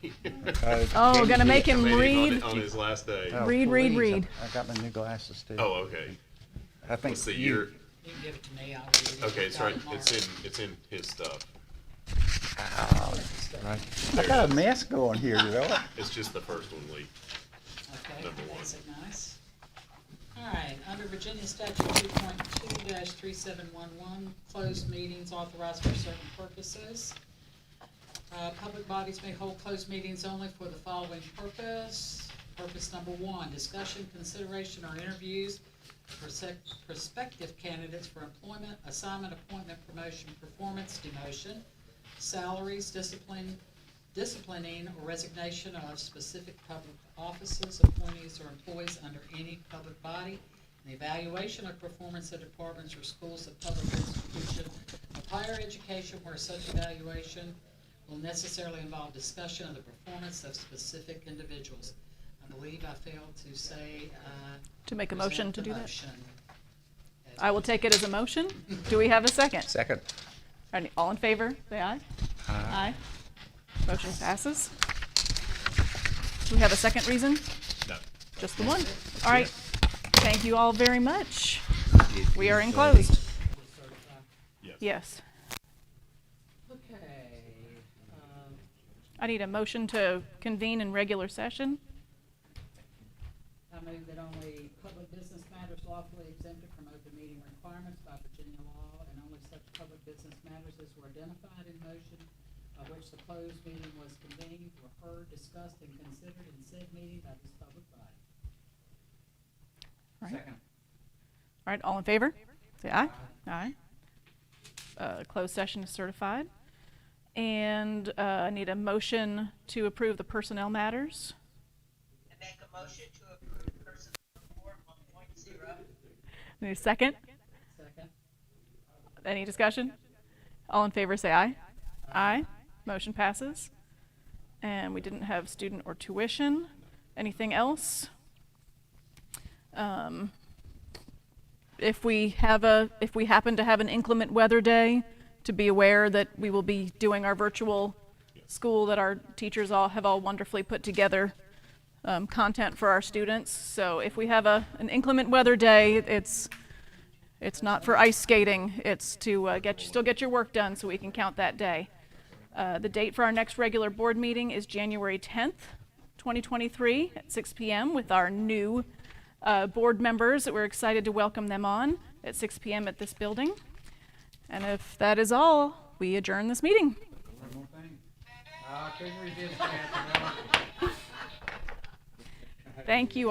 [SPEAKER 1] oh, gonna make him
[SPEAKER 5] Maybe
[SPEAKER 1] read?
[SPEAKER 5] on his last day.
[SPEAKER 4] Oh,
[SPEAKER 1] Read.
[SPEAKER 4] please. I got my new glasses too.
[SPEAKER 5] Oh, okay.
[SPEAKER 4] I think
[SPEAKER 5] Let's see,
[SPEAKER 4] you.
[SPEAKER 5] you're,
[SPEAKER 3] You can give it to me, I'll read it.
[SPEAKER 5] okay, it's right,
[SPEAKER 3] Tomorrow.
[SPEAKER 5] it's in his stuff.
[SPEAKER 4] Oh, right. I got a mess going here, you know.
[SPEAKER 5] It's just the first one, Lee.
[SPEAKER 3] Okay,
[SPEAKER 5] Number one.
[SPEAKER 3] basic nice. All right, under Virginia Statute 2.2-3711, closed meetings authorized for certain purposes. Public bodies may hold closed meetings only for the following purpose. Purpose number one, discussion, consideration, or interviews for prospective candidates for employment, assignment, appointment, promotion, performance, demotion, salaries, disciplining, or resignation of specific public offices, appointees, or employees under any public body, and the evaluation of performance of departments or schools of public institution of higher education where such evaluation will necessarily involve discussion of the performance of specific individuals. I believe I failed to say,
[SPEAKER 1] To make a motion to
[SPEAKER 3] present the
[SPEAKER 1] do that?
[SPEAKER 3] motion.
[SPEAKER 1] I will take it as a motion. Do we have a second?
[SPEAKER 4] Second.
[SPEAKER 1] All in favor, say aye.
[SPEAKER 4] Aye.
[SPEAKER 1] Motion passes. Do we have a second reason?
[SPEAKER 5] No.
[SPEAKER 1] Just the one? All right. Thank you all very much. We are in closed.
[SPEAKER 5] Yes.
[SPEAKER 1] Yes.
[SPEAKER 3] Okay,
[SPEAKER 1] I need a motion to convene in regular session.
[SPEAKER 3] I move that only public business matters lawfully exempted from open meeting requirements by Virginia law, and only such public business matters as were identified in motion by which the closed meeting was convened were heard, discussed, and considered in said meeting by this public body.
[SPEAKER 1] All right.
[SPEAKER 2] Second.
[SPEAKER 1] All right, all in favor? Say aye. Aye. Closed session is certified. And I need a motion to approve the personnel matters.
[SPEAKER 12] I make a motion to approve personnel report 1.0.
[SPEAKER 1] Need a second?
[SPEAKER 3] Second.
[SPEAKER 1] Any discussion? All in favor say aye. Aye. Motion passes. And we didn't have student or tuition. Anything else? If we happen to have an inclement weather day, to be aware that we will be doing our virtual school that our teachers have all wonderfully put together, content for our students. So if we have an inclement weather day, it's not for ice skating. It's to still get your work done so we can count that day. The date for our next regular board meeting is January 10th, 2023 at 6 p.m. with our new board members that we're excited to welcome them on at 6 p.m. at this building. And if that is all, we adjourn this meeting.
[SPEAKER 2] One more thing. I couldn't resist that.
[SPEAKER 1] Thank you.